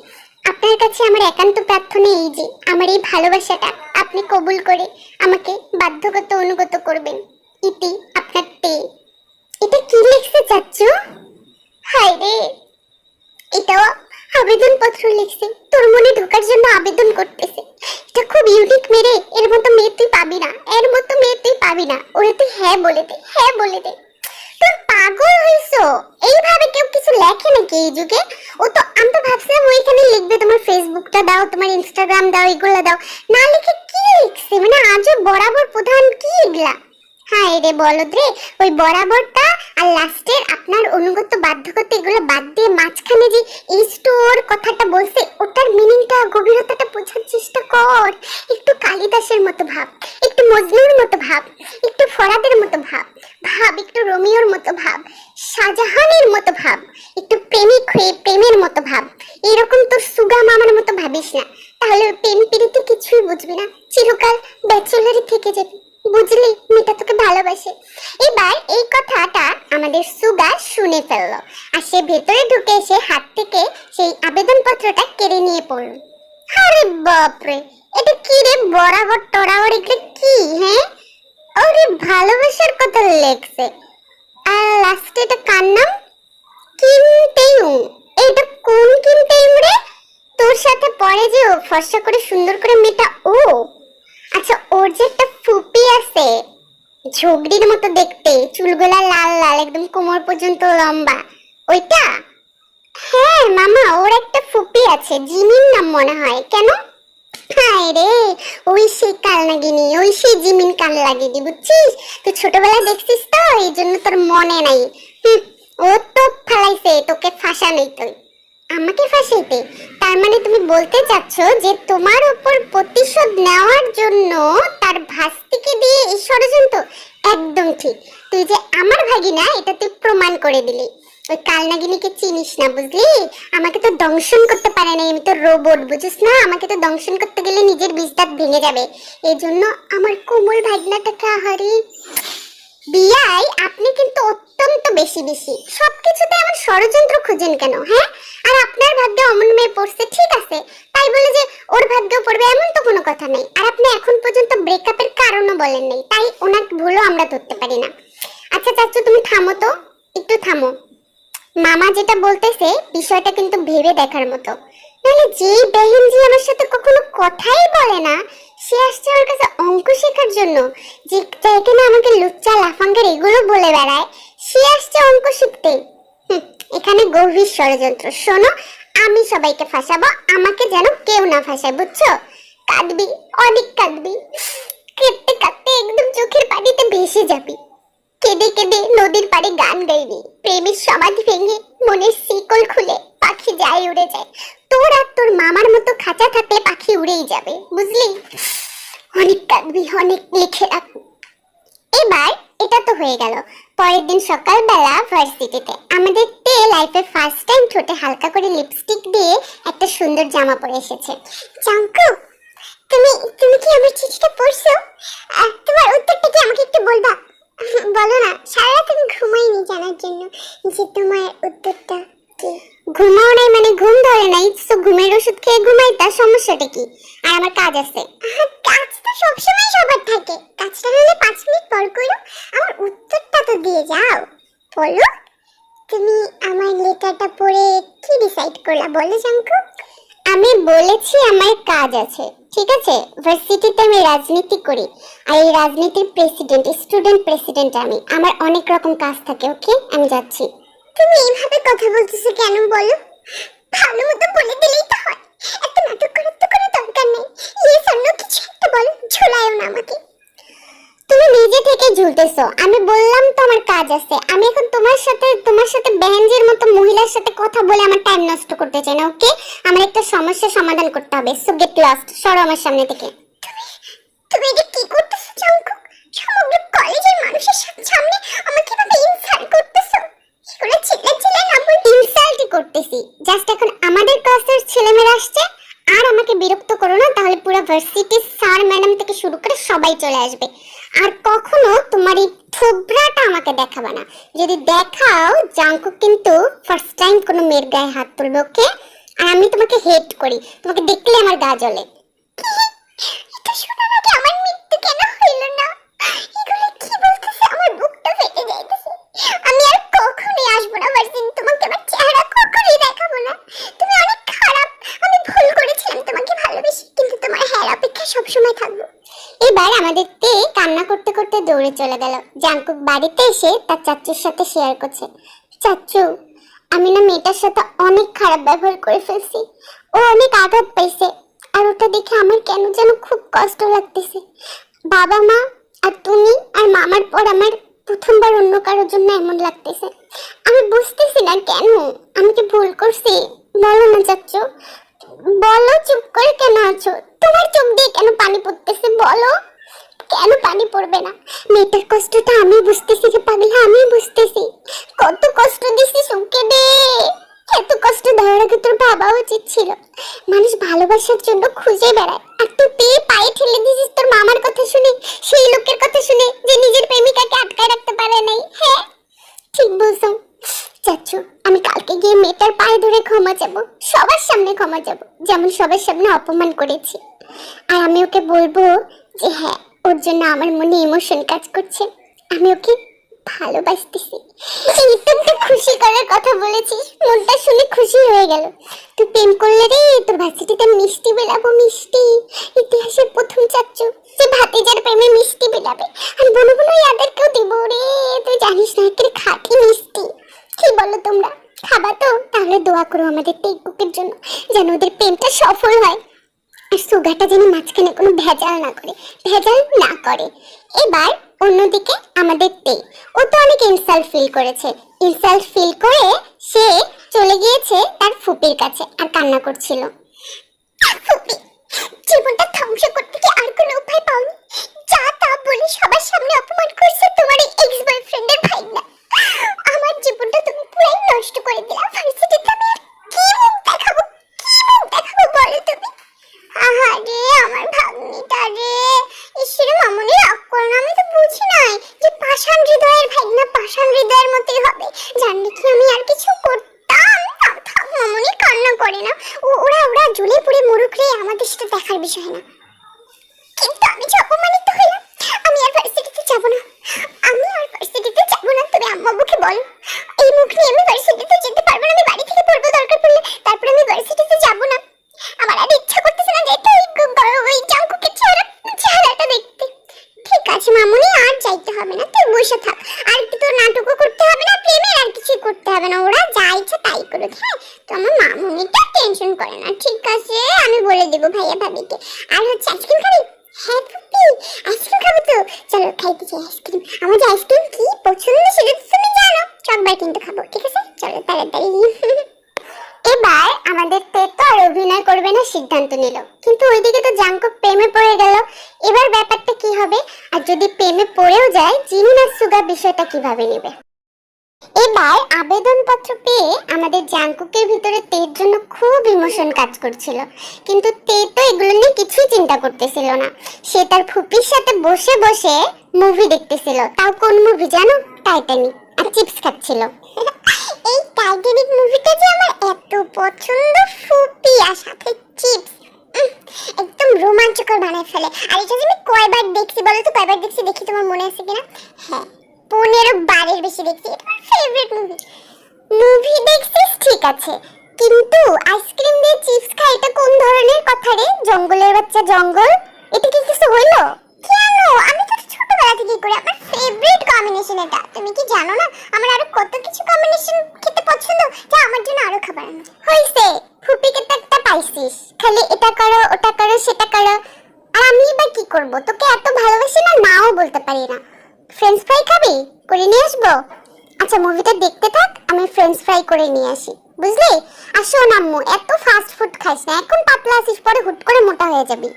আপনার কাছে আমার একান্ত প্রার্থনা এই যে আমার এই ভালোবাসাটা আপনি কবুল করে আমাকে বাধ্যগত অনুগত করবেন। ইতি আপনার তে। এটা কি লিখছে চাচ্চু? হায় রে, এটাও আবেদনপত্র লিখছে, তোর মনে ঢোকার জন্য আবেদন করতেছে। এটা খুব ইউনিক মেরে, এর মতো মেয়ে তুই পাবি না, এর মতো মেয়ে তুই পাবি না। ওরে তুই হ্যাঁ বলে দে, হ্যাঁ বলে দে। তোর পাগল হইছো? এইভাবে কেউ কিছু লেখে নাকি এই যুগে? ও তো আমি তো ভাবছিলাম ওইখানে লিখবে তোমার ফেসবুকটা দাও, তোমার ইনস্টাগ্রাম দাও, এগুলো দাও। না লিখে কি লিখছে, মানে আজও বরাবর প্রধান কি এগুলা? হ্যাঁ রে বলদ রে, ওই বরাবরটা আর লাস্টের আপনার অনুগত বাধ্যগত এগুলো বাদ দিয়ে মাঝখানে যে এই স্টোর কথাটা বলছে ওটার মিনিংটা গভীরতাটা বোঝার চেষ্টা কর। একটু কালিদাসের মতো ভাব, একটু মজনুর মতো ভাব, একটু ফরাদের মতো ভাব, ভাব একটু রোমিওর মতো ভাব, শাহজাহানের মতো ভাব, একটু প্রেমিক হয়ে প্রেমের মতো ভাব। এরকম তোর সুগা মামার মতো ভাবিস না, তাহলে প্রেম পিড়িতে কিছুই বুঝবি না, চিরকাল ব্যাচেলারই থেকে যাবি। বুঝলি, মেয়েটা তোকে ভালোবাসে। এবার এই কথাটা আমাদের সুগা শুনে ফেললো, আর সে ভেতরে ঢুকে এসে হাত থেকে সেই আবেদনপত্রটা কেড়ে নিয়ে পড়ল। আরে বাপরে, এটা কি রে, বরাবর টরাবর এগুলো কি? হ্যাঁ, ওরে ভালোবাসার কথা লেখছে। আর লাস্টে এটা কার নাম? কিম তেইউং। এটা কোন কিম তেইউং রে? তোর সাথে পড়ে যে ও ফর্সা করে সুন্দর করে মেয়েটা, ও আচ্ছা, ওর যে একটা ফুপি আছে ঝগড়ির মতো দেখতে, চুলগুলা লাল লাল একদম কোমর পর্যন্ত লম্বা, ওইটা? হ্যাঁ মামা, ওর একটা ফুপি আছে, জিমিন নাম মনে হয়। কেন? হায় রে, ওই সেই কালনাগিনী, ওই সেই জিমিন কাল লাগিনি, বুঝছিস? তুই ছোটবেলা দেখছিস তো, এই জন্য তোর মনে নাই। ও তো ফালাইছে তোকে, ফাঁসা নেই তুই আমাকে ফাঁসাইতে। তার মানে তুমি বলতে চাচ্ছ যে তোমার উপর প্রতিশোধ নেওয়ার জন্য তার ভাস্তিকে দিয়ে এই ষড়যন্ত্র? একদম ঠিক, তুই যে আমার ভাগিনা এটা তুই প্রমাণ করে দিলি। ওই কালনাগিনীকে চিনিস না, বুঝলি? আমাকে তো দংশন করতে পারে না, আমি তো রোবট, বুঝিস না? আমাকে তো দংশন করতে গেলে নিজের বিস্তার ভেঙে যাবে। এই জন্য আমার কোমল ভাগনাটাকে আহারি বিয়াই, আপনি কিন্তু অত্যন্ত বেশি বেশি সবকিছুতে এমন ষড়যন্ত্র খুঁজেন কেন? হ্যাঁ, আর আপনার ভাগ্যে অমন মেয়ে পড়ছে, ঠিক আছে, তাই বলে যে ওর ভাগ্যেও পড়বে এমন তো কোনো কথা নেই। আর আপনি এখন পর্যন্ত ব্রেকআপের কারণও বলেন নাই, তাই ওনার ভুলও আমরা ধরতে পারি না। আচ্ছা চাচু, তুমি থামো তো, একটু থামো। মামা যেটা বলতেছে বিষয়টা কিন্তু ভেবে দেখার মতো। নাহলে যেই বেহেনজি আমার সাথে কখনো কথাই বলে না, সে আসছে ওর কাছে অঙ্ক শেখার জন্য, যে এখানে আমাকে লুচ্চা লাফাঙ্গার এগুলো বলে বেড়ায়, সে আসছে অঙ্ক শিখতে। এখানে গভীর ষড়যন্ত্র। শোনো, আমি সবাইকে ফাঁসাবো, আমাকে যেন কেউ না ফাঁসায়, বুঝছো? কাঁদবি, অনেক কাঁদবি, কাঁদতে কাঁদতে একদম চোখের পানিতে ভেসে যাবি। কেঁদে কেঁদে নদীর পাড়ে গান গাইবি, প্রেমের সমাধি ভেঙে মনের শিকল খুলে পাখি যায় উড়ে যায়। তোর আর তোর মামার মতো খাঁচা থাকলে পাখি উড়েই যাবে, বুঝলি? অনেক কাঁদবি, অনেক লিখে রাখ। এবার এটা তো হয়ে গেল। পরের দিন সকালবেলা ভার্সিটিতে আমাদের তে লাইফে ফার্স্ট টাইম ঠোঁটে হালকা করে লিপস্টিক দিয়ে একটা সুন্দর জামা পরে এসেছে। জাঙ্কু, তুমি তুমি কি আমার চিঠিটা পড়ছো? তোমার উত্তরটা কি আমাকে একটু বলবা? বলো না, সারা রাত আমি ঘুমাইনি জানার জন্য যে তোমার উত্তরটা কি। ঘুমাও নাই মানে ঘুম ধরে নাই, তো ঘুমের ওষুধ খেয়ে ঘুমাই, তার সমস্যাটা কি? আর আমার কাজ আছে। কাজ তো সবসময় সবার থাকে, কাজটা হলে 5 মিনিট পর করো, আমার উত্তরটা তো দিয়ে যাও। বলো, তুমি আমার লেটারটা পড়ে কি ডিসাইড করলা, বলো জাঙ্কু? আমি বলেছি আমার কাজ আছে, ঠিক আছে? ভার্সিটিতে আমি রাজনীতি করি, আর এই রাজনীতির প্রেসিডেন্ট, স্টুডেন্ট প্রেসিডেন্ট আমি। আমার অনেক রকম কাজ থাকে, ওকে? আমি যাচ্ছি। তুমি এইভাবে কথা বলতেছো কেন বলো? ভালো মতো বলে দিলেই তো হয়, এত নাটক করে ইয়েস অন্য কিছু একটা বলো, ঝোলায়ও না আমাকে। তুমি নিজে থেকে ঝুলতেছো, আমি বললাম তো আমার কাজ আছে। আমি এখন তোমার সাথে বেহেনজির মতো মহিলার সাথে কথা বলে আমার টাইম নষ্ট করতে চাই না, ওকে? আমার একটা সমস্যার সমাধান করতে হবে, সো গেট লস্ট, সরো আমার সামনে থেকে। তুমি এটা কি করতেছো জাঙ্কুক? সমগ্র কলেজের মানুষের সামনে আমাকে এভাবে ইনসাল্ট করতেছো? এগুলো চিল্লাচিল্লি না বলে ইনসাল্টই করতেছি। জাস্ট এখন আমাদের ক্লাসের ছেলেমেয়েরা আসছে, আর আমাকে বিরক্ত করো না, তাহলে পুরো ভার্সিটির স্যার ম্যাডাম থেকে শুরু করে সবাই চলে আসবে। আর কখনো তোমার এই থোবরাটা আমাকে দেখাবে না। যদি দেখাও জাঙ্কুক কিন্তু ফার্স্ট টাইম কোনো মেয়ের গায়ে হাত তুলবে, ওকে? আর আমি তোমাকে হেট করি, তোমাকে দেখলে আমার গা জ্বলে। এটা শোনার আগে আমার মৃত্যু কেন হইল না? এগুলো কি বলতেছে, আমার বুকটা ফেটে যাইতেছে। আমি আর কখনোই আসবো না ভার্সিটি, তোমাকে আমার চেহারা কখনোই দেখাবো না। তুমি অনেক খারাপ, আমি ভুল করেছিলাম তোমাকে ভালোবেসে, কিন্তু তোমার হ্যাঁ অপেক্ষায় সবসময় থাকবো। এবার আমাদের তে কান্না করতে করতে দৌড়ে চলে গেল। জাঙ্কুক বাড়িতে এসে তার চাচুর সাথে শেয়ার করছে, চাচু আমি না মেয়েটার সাথে অনেক খারাপ ব্যবহার করে ফেলছি, ও অনেক আঘাত পাইছে, আর ওটা দেখে আমার কেন যেন খুব কষ্ট লাগতেছে। বাবা মা আর তুমি আর মামার পর আমার প্রথমবার অন্য কারোর জন্য এমন লাগতেছে। আমি বুঝতেছি না কেন, আমি কি ভুল করছি? বলো না চাচু, বলো, চুপ করে কেন আছো? তোমার চোখ দিয়ে কেন পানি পড়তেছে? বলো, কেন পানি পড়বে না? মেয়েটার কষ্টটা আমি বুঝতেছি যে পাগলা, আমি বুঝতেছি কত কষ্ট দিছিস ওকে রে। এত কষ্ট দেওয়ার আগে তোর ভাবা উচিত ছিল। মানুষ ভালোবাসার জন্য খুঁজে বেড়ায়, আর তুই পেয়ে পায়ে ঠেলে দিছিস তোর মামার কথা শুনে, সেই লোকের কথা শুনে যে নিজের প্রেমিকাকে আটকায় রাখতে পারে নাই। হ্যাঁ ঠিক বলছো চাচু, আমি কালকে গিয়ে মেয়েটার পায়ে ধরে ক্ষমা চাবো, সবার সামনে ক্ষমা চাবো, যেমন সবার সামনে অপমান করেছি। আর আমি ওকে বলবো যে হ্যাঁ, ওর জন্য আমার মনে ইমোশন কাজ করছে, আমি ওকে ভালোবাসতেছি। এই তো একটা খুশি করার কথা বলেছিস, মনটা শুনে খুশি হয়ে গেল। তুই প্রেম করলে রে, তোর ভার্সিটিতে মিষ্টি বিলাবো, মিষ্টি। ইতিহাসের প্রথম চাচ্চু যে ভাতিজার প্রেমে মিষ্টি বিলাবে, আমি বনো বনো ইয়াদেরকেও দিব রে। তুই জানিস না একের খাঁটি মিষ্টি। কি বলো তোমরা, খাবা তো? তাহলে দোয়া করো আমাদের টেকুকের জন্য, যেন ওদের প্রেমটা সফল হয়, আর সুগাটা যেন মাঝখানে কোনো ভেজাল না করে। এবার অন্যদিকে আমাদের তে, ও তো অনেক ইনসাল্ট ফিল করেছে। ইনসাল্ট ফিল করে সে চলে গিয়েছে তার ফুপির কাছে আর কান্না করছিল। ফুপি, জীবনটা ধ্বংস করতে কি আর কোনো উপায় পাওনি? যা তা বলে সবার সামনে অপমান করছে তোমার এই এক্স বয়ফ্রেন্ডের ভাইনা। আমার জীবনটা তুমি পুরাই নষ্ট করে দিলা। ভার্সিটিতে আমি আর কি মুখ দেখাবো, বলো তুমি? আহারে আমার ভাগ্নিটা রে, ঈশ্বর মামুনি রাগ করো না, আমি তো বুঝি নাই যে পাষাণ হৃদয়ের ভাগনা পাষাণ হৃদয়ের মতোই হবে। জানলে কি আমি আর কিছু করতাম? থাক মামুনি, কান্না করে না। ওরা জ্বলে পুড়ে মরুক রে, আমাদের সেটা দেখার বিষয় না। কিন্তু আমি যে অপমানিত হলাম, আমি আর ভার্সিটিতে যাব না, তুমি আম্মা মুখে বলো। এই মুখ নিয়ে আমি ভার্সিটিতে যেতে পারবো না, আমি বাড়ি থেকে পড়বো দরকার পড়লে, তারপর আমি ভার্সিটিতে যাব না। আমার আর ইচ্ছা করতেছে না যেতে ওই জাঙ্কুকের চেহারাটা দেখতে। ঠিক আছে মামুনি, আর যাইতে হবে না, তুই বসে থাক। আর একটু তোর নাটকও করতে হবে না, প্রেমের আর কিছুই করতে হবে না, ওরা যা ইচ্ছা তাই করুক। হ্যাঁ, তো আমার মামুনিটা টেনশন করে না, ঠিক আছে? আমি বলে দেবো ভাইয়া ভাবিকে। আর হচ্ছে আইসক্রিম খাবি? হ্যাঁ ফুপি, আইসক্রিম খাবো তো, চলো খাইতে চাই আইসক্রিম। আমার যে আইসক্রিম কি পছন্দ সেটা তো তুমি জানো, চকবার কিন্তু খাবো, ঠিক আছে? চলো তাড়াতাড়ি। এবার আমাদের তে তো আর অভিনয় করবে না সিদ্ধান্ত নিল, কিন্তু ওইদিকে তো জাঙ্কুক প্রেমে পড়ে গেল। এবার ব্যাপারটা কি হবে? আর যদি প্রেমে পড়েও যায়, জিমিন আর সুগা বিষয়টা কিভাবে নেবে? এবার আবেদনপত্র পেয়ে আমাদের জাঙ্কুকের ভিতরে তের জন্য খুব ইমোশন কাজ করছিল, কিন্তু তে তো এগুলো নিয়ে কিছুই চিন্তা করতেছিল না। সে তার ফুপির সাথে বসে বসে মুভি দেখতেছিল। তাও কোন মুভি জানো? টাইটানিক। আর চিপস খাচ্ছিল। এই টাইটানিক মুভিটা যে আমার এত পছন্দ, ফুপি আর সাথে চিপস একদম রোমাঞ্চকর বানায় ফেলে। আর এটা যে আমি কয়বার দেখছি বলো তো, কয়বার দেখছি দেখি তোমার মনে আছে কিনা? হ্যাঁ, 15 বারের বেশি দেখছি। এটা আমার ফেভারিট মুভি দেখছিস ঠিক আছে, কিন্তু আইসক্রিম দিয়ে চিপস খাই, এটা কোন ধরনের কথা রে? জঙ্গলের বাচ্চা জঙ্গল, এটা কি কিছু হইলো? কেন? আমি তো ছোটবেলা থেকে করে আমার ফেভারিট কম্বিনেশন এটা। তুমি কি জানো না আমার আরো কত কিছু কম্বিনেশন খেতে পছন্দ, যা আমার জন্য আরো খাবার আনো। হইছে, ফুপিকে তো একটা পাইছিস, খালি এটা করো ওটা করো সেটা করো। আর আমি এবার কি করব? তোকে এত ভালোবাসি না, নাও বলতে পারি না। ফ্রেঞ্চ ফ্রাই খাবি? করে নিয়ে আসবো। আচ্ছা মুভিটা দেখতে থাক, আমি ফ্রেঞ্চ ফ্রাই করে নিয়ে আসি, বুঝলি? আর শোন আম্মু, এত ফাস্ট ফুড খাইস না, এখন পাতলা আছিস, পরে হুট করে মোটা হয়ে যাবি।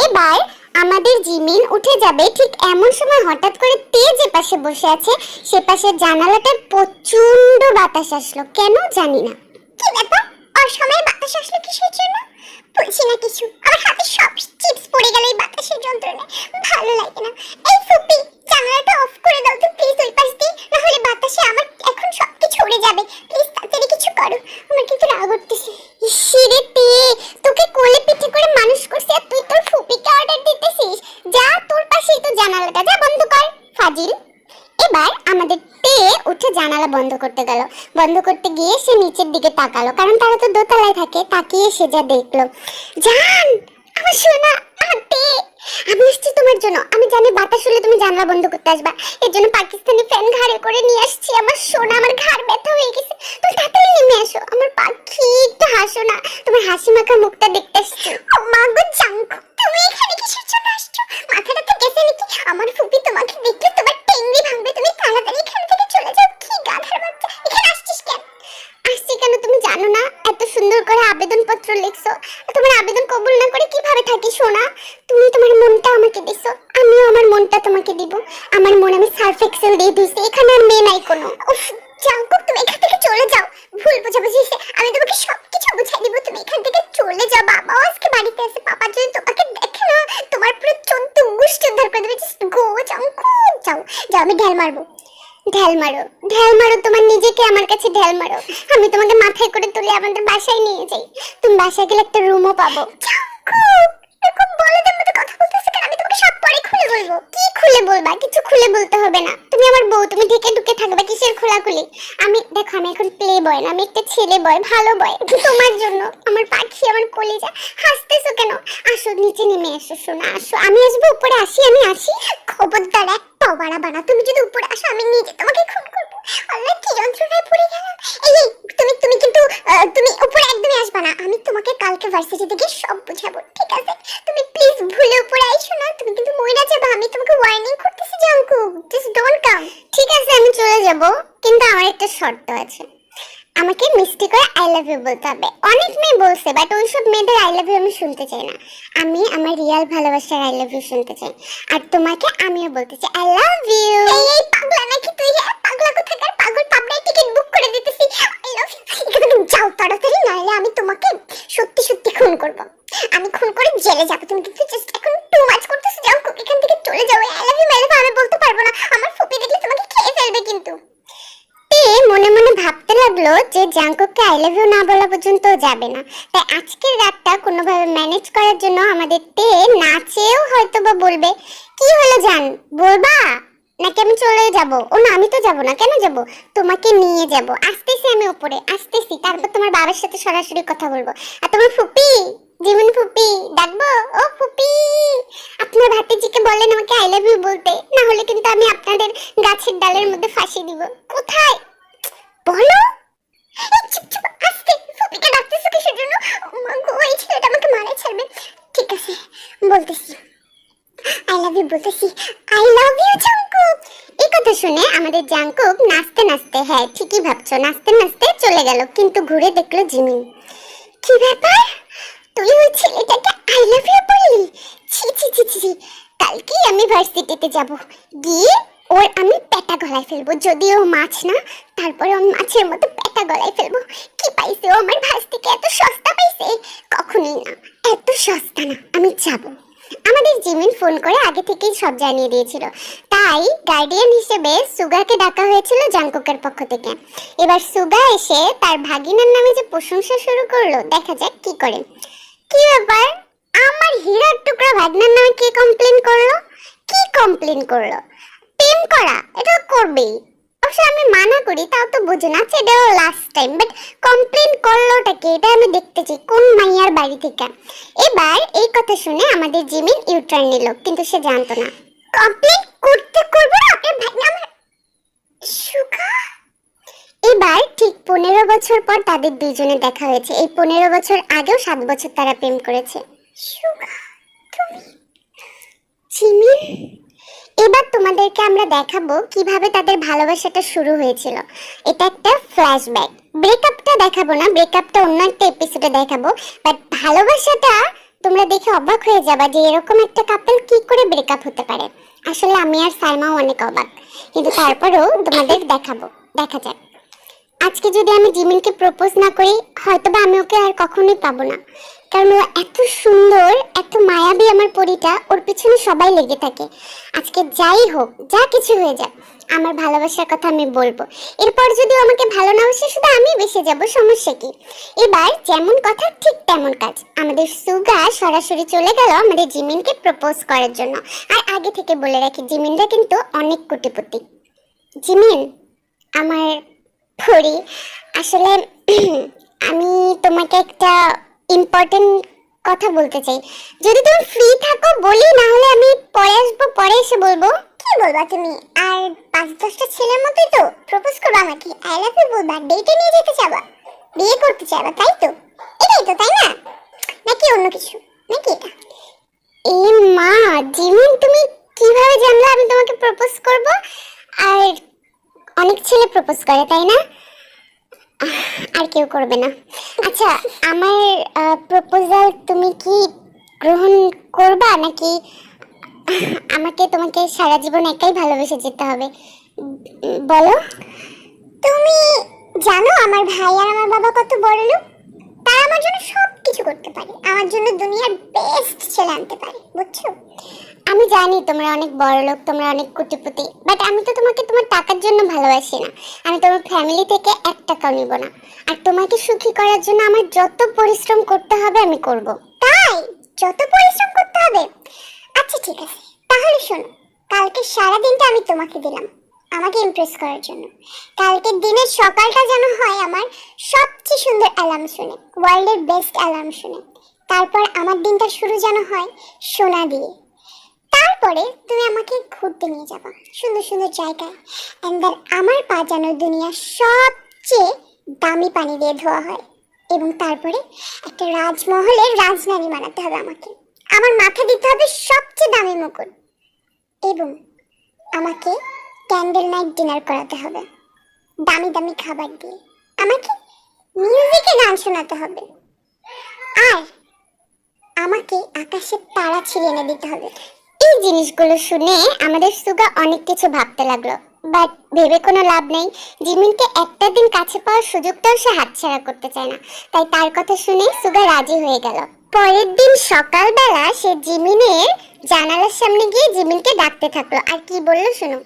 এবার আমাদের জিমিন উঠে যাবে, ঠিক এমন সময় হঠাৎ করে তে যে পাশে বসে আছে সে পাশের জানালাটায় প্রচন্ড বাতাস আসলো, কেন জানি না। কি ব্যাপার, অসময়ে বাতাস আসলো কিসের জন্য? বলছি না কিছু, আমার হাতে সব চিপস পড়ে গেল এই বাতাসের যন্ত্রণায়, ভালো লাগে না। এই ফুপি, জানালাটা অফ করে দাও তো প্লিজ ওই পাশ দিয়ে, না হলে বাতাসে আমার এখন সবকিছু উড়ে যাবে। প্লিজ তাড়াতাড়ি কিছু করো, আমার কিন্তু রাগ উঠতেছে। ইসিরে তে, তোকে কোলে পিঠে করে মানুষ করছি আর তুই তোর ফুপিকে অর্ডার দিতেছিস? যা, তোর পাশেই তো জানালাটা, যা বন্ধ কর ফাজিল। এবার আমাদের তে উঠে জানালা বন্ধ করতে গেল। বন্ধ করতে গিয়ে সে নিচের দিকে তাকালো, কারণ তারা তো দোতলায় থাকে। তাকিয়ে সে যা দেখলো, জান আমার সোনা, আমার তে, আমি আসছি তোমার জন্য। আমি জানি বাতাস হলে তুমি জানলা বন্ধ করতে আসবা, এর জন্য পাকিস্তানি ফ্যান ঘাড়ে করে নিয়ে আসছি। আমার সোনা, আমার ঘাড় ব্যথা হয়ে গেছে, তুমি তাড়াতাড়ি নেমে আসো। আমার পাখি, একটু হাসো না, তোমার হাসি মাখা মুখটা দেখতে আসছি। ও মা গো জাঙ্কু, তুমি এখানে কিসের জন্য আসছো? মাথাটা তো গেছে নাকি? আমার ফুপি তোমাকে দেখলে তোমার টেঙ্গি ভাঙবে, তুমি তাড়াতাড়ি এখান থেকে চলে যাও। কি গাধার বাচ্চা, এখানে আসছিস কেন? আসছি কেন তুমি জানো না? এত সুন্দর করে আবেদনপত্র লিখছো, তোমার আবেদন কবুল না করে কিভাবে থাকি সোনা? তুমি তোমার মনটা আমাকে দিছো, আমিও আমার মনটা তোমাকে দিব। আমার মন আমি সার্ফ এক্সেল দিয়ে ধুইছি, এখানে আর মেয়ে নাই কোনো। উফ জাঙ্কুক, তুমি এখান থেকে চলে যাও। ভুল বোঝাবুঝি হয়েছে, আমি তোমাকে সবকিছু বুঝাই দিব, তুমি এখান থেকে চলে যাও। বাবাও আজকে বাড়িতে আছে, পাপা যদি তোমাকে দেখে না তোমার পুরো 14 গোষ্ঠী উদ্ধার করে দেবে। জাস্ট গো জাঙ্কুক, যাও যাও, আমি ঢেল মারবো। ঢেল মারো, ঢেল মারো, তোমার নিজেকে আমার কাছে ঢেল মারো। আমি তোমাকে মাথায় করে তুলে আমাদের বাসায় নিয়ে যাই, তুমি বাসায় গেলে একটা রুমও পাবো। জাঙ্কুক, এরকম বলদের মতো কথা বলতেছ কেন? আমি তোমাকে সব পরে খুলে বলবো। কি খুলে বলবা? কিছু খুলে বলতে হবে না, তুমি আমার বউ, তুমি ঢেকে ঢুকে থাকবে, কিসের খোলাখুলি? আমি দেখো, আমি এখন প্লে বয় না, আমি একটা ছেলে বয়, ভালো বয়, তোমার জন্য। আমার পাখি, আমার কলিজা, হাসতেছো কেন? আসো নিচে নেমে এসো সোনা, আসো। আমি আসবো, উপরে আসি, আমি আসি। খবরদার একটাও বাড়াবা না, তুমি যদি উপরে আসো আমি নিজে তোমাকে খুন করবো। আল্লাহ, কি যন্ত্রণায় পড়ে গেলাম। এই তুমি কিন্তু তুমি উপরে একদমই আসবা না, আমি তোমাকে কালকে ভার্সিটিতে গিয়ে সব বুঝাবো, ঠিক আছে? তুমি প্লিজ ভুলে উপরে আইসো না, তুমি কিন্তু মইরা যাবে। আমি তোমাকে ওয়ার্নিং করতেছি জাঙ্কুক, জাস্ট ডোন্ট কাম। ঠিক আছে আমি চলে যাব, কিন্তু আমার একটা শর্ত আছে। আমাকে মিষ্টি করে আই লাভ ইউ বলতে হবে। অনেক মেয়ে বলছে, বাট ওইসব মেয়েদের আই লাভ ইউ আমি শুনতে চাই না। আমি আমার রিয়েল ভালোবাসার আই লাভ ইউ শুনতে চাই। আর তোমাকে আমিও বলতে চাই আই লাভ ইউ। এই পাগলা নাকি তুই? হ্যাঁ পাগলা কোথাকার, পাগল পাবনায় টিকিট বুক করে দিতেছি। I love you. এখানে তুমি যাও তাড়াতাড়ি, নাহলে আমি তোমাকে সত্যি সত্যি খুন করব। আমি খুন করে জেলে যাবো। তুমি কিন্তু জাস্ট এখন টু মাচ করতেছো। যাও এখান থেকে চলে যাও। আই লাভ ইউ আমি বলতে পারবো না, আমার ফুপি দেখলে তোমাকে খেয়ে ফেলবে কিন্তু। মনে মনে ভাবতে লাগলো যে জাঙ্কুককে আই লাভ ইউ না বলা পর্যন্ত যাবে না। তাই আজকের রাতটা কোনোভাবে ম্যানেজ করার জন্য আমাদের তে নাচেও হয়তো বা বলবে। কি হলো জান, বলবা নাকি আমি চলে যাব? ও না, আমি তো যাব না। কেন যাব? তোমাকে নিয়ে যাব। আসতেছি আমি উপরে, আসতেছি, তারপর তোমার বাবার সাথে সরাসরি কথা বলবো। আর তোমার ফুপি, জীবন ফুপি ডাকবো। ও ফুপি, আপনার ভাতিজিকে বলেন আমাকে আই লাভ ইউ বলতে, না হলে কিন্তু আমি আপনাদের গাছের ডালের মধ্যে ফাঁসি দিব। কোথায় বলো? চুপ চুপ, আস্তে। ফুপিকে ডাকতেছো কিসের জন্য? ওই ছেলেটা আমাকে মারা ছাড়বে। ঠিক আছে বলতেছি, আই লাভ ইউ বলতেছি। I love you Jungkook. এই কথা শুনে আমাদের জাঙ্কুক নাচতে নাচতে, হ্যাঁ ঠিকই ভাবছো, নাচতে নাচতে চলে গেল। কিন্তু ঘুরে দেখলো জিমিন। কি ব্যাপার, তুই ওই ছেলেটাকে আই লাভ ইউ বললি? ছি ছি ছি ছি, কালকেই আমি ভার্সিটিতে যাব, গিয়ে ওর আমি পেটা গলায় ফেলবো। যদিও মাছ না, তারপরে আমি মাছের মতো পেটা গলায় ফেলবো। কি পাইছে ও আমার ভাস থেকে? এত সস্তা পাইছে? কখনোই না, এত সস্তা না। আমি যাব। আমাদের জিমিন ফোন করে আগে থেকেই সব জানিয়ে দিয়েছিল, তাই গার্ডিয়ান হিসেবে সুগাকে ডাকা হয়েছিল জাঙ্কুকের পক্ষ থেকে। এবার সুগা এসে তার ভাগিনার নামে যে প্রশংসা শুরু করলো, দেখা যাক কি করে। কি ব্যাপার, আমার হীরার টুকরা ভাগনার নামে কি কমপ্লেন করলো? কি কমপ্লেন করলো? প্রেম করা এটা করবেই, অবশ্য আমি মানা করি, তাও তো বুঝে না। আচ্ছা এটাও লাস্ট টাইম, বাট কমপ্লেন করলোটা কি, এটা আমি দেখতে চাই কোন মাইয়ার বাড়ি থেকে। এবার এই কথা শুনে আমাদের জিমিন ইউটার্ন নিল, কিন্তু সে জানতো না কমপ্লেন করতে করবো না আপনার ভাগনা আমার সুগা। এবার ঠিক 15 বছর পর তাদের দুইজনে দেখা হয়েছে। এই 15 বছর আগেও 7 বছর তারা প্রেম করেছে। সুগা, তুমি জিমিন, এবার তোমাদেরকে আমরা দেখাবো কিভাবে তাদের ভালোবাসাটা শুরু হয়েছিল। এটা একটা ফ্ল্যাশব্যাক। ব্রেকআপটা দেখাবো না, ব্রেকআপটা অন্য একটা এপিসোডে দেখাবো, বাট ভালোবাসাটা তোমরা দেখে অবাক হয়ে যাবা যে এরকম একটা কাপল কি করে ব্রেকআপ হতে পারে। আসলে আমি আর সালমাও অনেক অবাক, কিন্তু তারপরেও তোমাদের দেখাবো। দেখা যাক। আজকে যদি আমি জিমিনকে প্রপোজ না করি, হয়তোবা আমি ওকে আর কখনোই পাবো না। কারণ ও এত সুন্দর, এত মায়াবী আমার পরীটা, ওর পিছনে সবাই লেগে থাকে। আজকে যাই হোক, যা কিছু হয়ে যাক, আমার ভালোবাসার কথা আমি বলবো। এরপর যদি ও আমাকে ভালো না বাসে, শুধু আমি বেঁচে যাব, সমস্যা কি? এবার যেমন কথা ঠিক তেমন কাজ। আমাদের সুগা সরাসরি চলে গেল আমাদের জিমিনকে প্রপোজ করার জন্য। আর আগে থেকে বলে রাখি, জিমিনরা কিন্তু অনেক কোটিপতি। জিমিন আমার পরি, আসলে আমি তোমাকে একটা ইম্পর্টেন্ট কথা বলতে চাই। যদি তুমি ফ্রি থাকো বলি, না হলে আমি পরে আসবো, পরে এসে বলবো। কি বলবা তুমি? আর 5-10টা ছেলের মতোই তো প্রপোজ করবা আমাকে? আই লাভ ইউ বলবা, ডেটে নিয়ে যেতে চাবা, বিয়ে করতে চাবা, তাই তো? এটাই তো, তাই না? নাকি অন্য কিছু? নাকি এটা? এ মা, জিমিন তুমি কিভাবে জানলে আমি তোমাকে প্রপোজ করব? আর অনেক ছেলে প্রপোজ করে, তাই না? আর কেউ করবে না। আচ্ছা, আমার প্রপোজাল তুমি কি গ্রহণ করবা, নাকি আমাকে তোমাকে সারা জীবন একাই ভালোবেসে যেতে হবে? বলো। তুমি জানো আমার ভাই আর আমার বাবা কত বড় লোক? তারা আমার জন্য সব কিছু করতে পারে, আমার জন্য দুনিয়ার বেস্ট ছেলে আনতে পারে, বুঝছো? আমি জানি তোমরা অনেক বড় লোক, তোমরা অনেক কোটিপতি, বাট আমি তো তোমাকে তোমার টাকার জন্য ভালোবাসি না। আমি তোমার ফ্যামিলি থেকে 1 টাকাও নিব না। আর তোমাকে সুখী করার জন্য আমার যত পরিশ্রম করতে হবে আমি করব। তাই? যত পরিশ্রম করতে হবে? আচ্ছা ঠিক আছে, তাহলে শোনো, কালকে সারা দিনটা আমি তোমাকে দিলাম আমাকে ইমপ্রেস করার জন্য। কালকের দিনের সকালটা যেন হয় আমার সবচেয়ে সুন্দর অ্যালার্ম শুনে, ওয়ার্ল্ডের বেস্ট অ্যালার্ম শুনে। তারপর আমার দিনটা শুরু যেন হয় সোনা দিয়ে। তারপরে তুমি আমাকে ঘুরতে নিয়ে যাবা সুন্দর সুন্দর জায়গায়, এন্ড দেন আমার পা যেন দুনিয়ার সবচেয়ে দামি পানি দিয়ে ধোয়া হয়। এবং তারপরে একটা রাজমহলের রাজরানী বানাতে হবে আমাকে। আমার মাথা দিতে হবে সবচেয়ে দামি মুকুট, এবং আমাকে ক্যান্ডেল নাইট ডিনার করাতে হবে দামি দামি খাবার দিয়ে। আমাকে মিউজিকে গান শোনাতে হবে, আর আমাকে আকাশের তারা ছিঁড়ে এনে দিতে হবে। এই জিনিসগুলো শুনে আমাদের সুগা অনেক কিছু ভাবতে লাগলো, বাট ভেবে কোনো লাভ নেই। জিমিনকে একটা দিন কাছে পাওয়ার সুযোগটাও সে হাতছাড়া করতে চায় না, তাই তার কথা শুনে সুগা রাজি হয়ে গেল। পরের দিন সকালবেলা সে জিমিনের জানালার সামনে গিয়ে জিমিনকে ডাকতে থাকলো। আর কি বললো শোনো।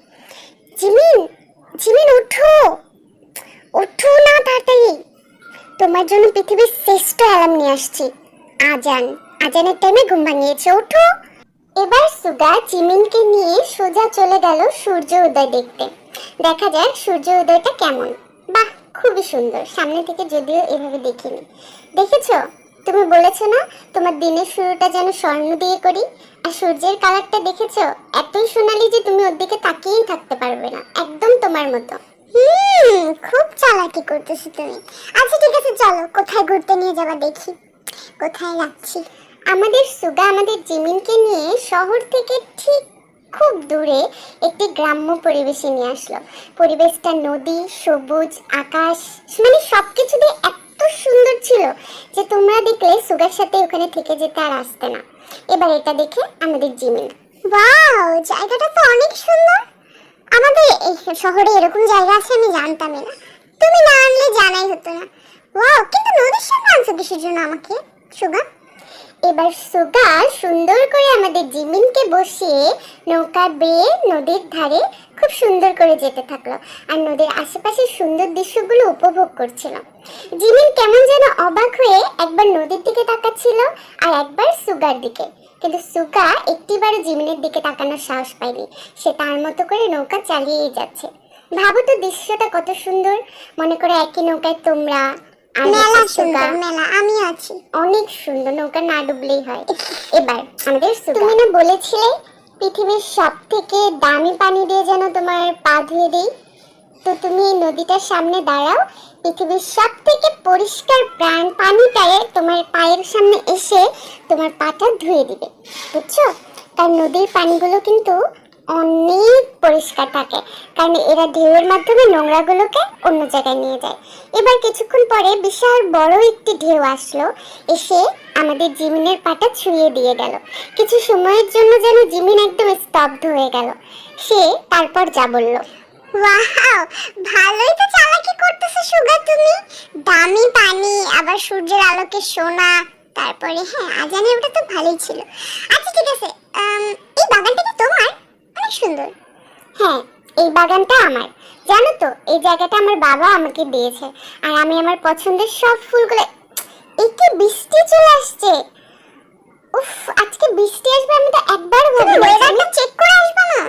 জিমিন, জিমিন ওঠো, ওঠো না তাড়াতাড়ি, তোমার জন্য পৃথিবীর শ্রেষ্ঠ অ্যালার্ম নিয়ে আসছি। আজান, আজানের টাইমে ঘুম ভাঙিয়েছে, ওঠো। এবার সুগা জিমিনকে নিয়ে সোজা চলে গেল সূর্য উদয় দেখতে। দেখা যাক সূর্য উদয়টা কেমন। বাহ, খুবই সুন্দর। সামনে থেকে যদিও এভাবে দেখিনি। দেখেছো, তুমি বলেছো না তোমার দিনের শুরুটা যেন স্বর্ণ দিয়ে করি? আর সূর্যের কালারটা দেখেছো, এতই সোনালি যে তুমি ওর দিকে তাকিয়েই থাকতে পারবে না, একদম তোমার মতো। খুব চালাকি করতেছো তুমি। আচ্ছা ঠিক আছে, চলো কোথায় ঘুরতে নিয়ে যাবা দেখি। কোথায় যাচ্ছি? আমাদের সুগা আমাদের জিমিনকে নিয়ে শহর থেকে ঠিক খুব দূরে একটি গ্রাম্য পরিবেশে নিয়ে আসলো। পরিবেশটা নদী, সবুজ, আকাশ, মানে সবকিছু দিয়ে এত সুন্দর ছিল যে তোমরা দেখলে সুগার সাথে ওখানে থেকে যেতে আর আসতে না। এবার এটা দেখে আমাদের জিমিন, ওয়াও, জায়গাটা তো অনেক সুন্দর। আমাদের এই শহরে এরকম জায়গা আছে আমি জানতামই না। তুমি না আনলে জানাই হতো না। ওয়াও, কিন্তু নদীর সামনে আনছো কিসের জন্য আমাকে সুগা? এবার সুগা সুন্দর করে আমাদের জিমিনকে বসিয়ে নৌকা বেয়ে নদীর ধারে খুব সুন্দর করে যেতে থাকলো, আর নদীর আশেপাশের সুন্দর দৃশ্যগুলো উপভোগ করছিল। জিমিন কেমন যেন অবাক হয়ে একবার নদীর দিকে তাকাচ্ছিল আর একবার সুগার দিকে, কিন্তু সুগা একটিবারও জিমিনের দিকে তাকানোর সাহস পায়নি। সে তার মতো করে নৌকা চালিয়েই যাচ্ছে। ভাবো তো দৃশ্যটা কত সুন্দর। মনে করো একই নৌকায় তোমরা, মেলা সুন্দর, মেলা আমি আছি, অনেক সুন্দর, নৌকা না ডুবলেই হয়। এবার আমাদের তুমি না বলেছিলে পৃথিবীর সব থেকে দামি পানি দিয়ে যেন তোমার পা ধুয়ে দিই? তো তুমি এই নদীটার সামনে দাঁড়াও, পৃথিবীর সব থেকে পরিষ্কার পানিটায় তোমার পায়ের সামনে এসে তোমার পাটা ধুয়ে দিবে, বুঝছো? কারণ নদীর পানিগুলো কিন্তু অনেক পরিষ্কার থাকে, কারণ এরা ঢেউয়ের মাধ্যমে নোংরাগুলোকে অন্য জায়গায় নিয়ে যায়। এবার কিছুক্ষণ পরে বিশাল বড় একটি ঢেউ আসলো, এসে আমাদের জিমিনের পাটা ছুঁয়ে দিয়ে গেল। কিছু সময়ের জন্য যেন জিমিন একদম স্তব্ধ হয়ে গেল। সে তারপর যা বলল, ওয়াও, ভালোই তো চালাকি করতেছো সুগা তুমি। দামি পানি, আবার সূর্যের আলোকে সোনা, তারপরে হ্যাঁ আজানে ওটা তো ভালোই ছিল। আচ্ছা ঠিক আছে, এই বাগানটা কি তোমার? অনেক সুন্দর। হ্যাঁ, এই বাগানটা আমার। জানো তো, এই জায়গাটা আমার বাবা আমাকে দিয়েছে, আর আমি আমার পছন্দের সব ফুলগুলো। একটু বৃষ্টি চলে আসছে। উফ, আজকে বৃষ্টি আসবে আমি তো একবারও ভাবিনি। ওয়েদারটা চেক করে আসবে না?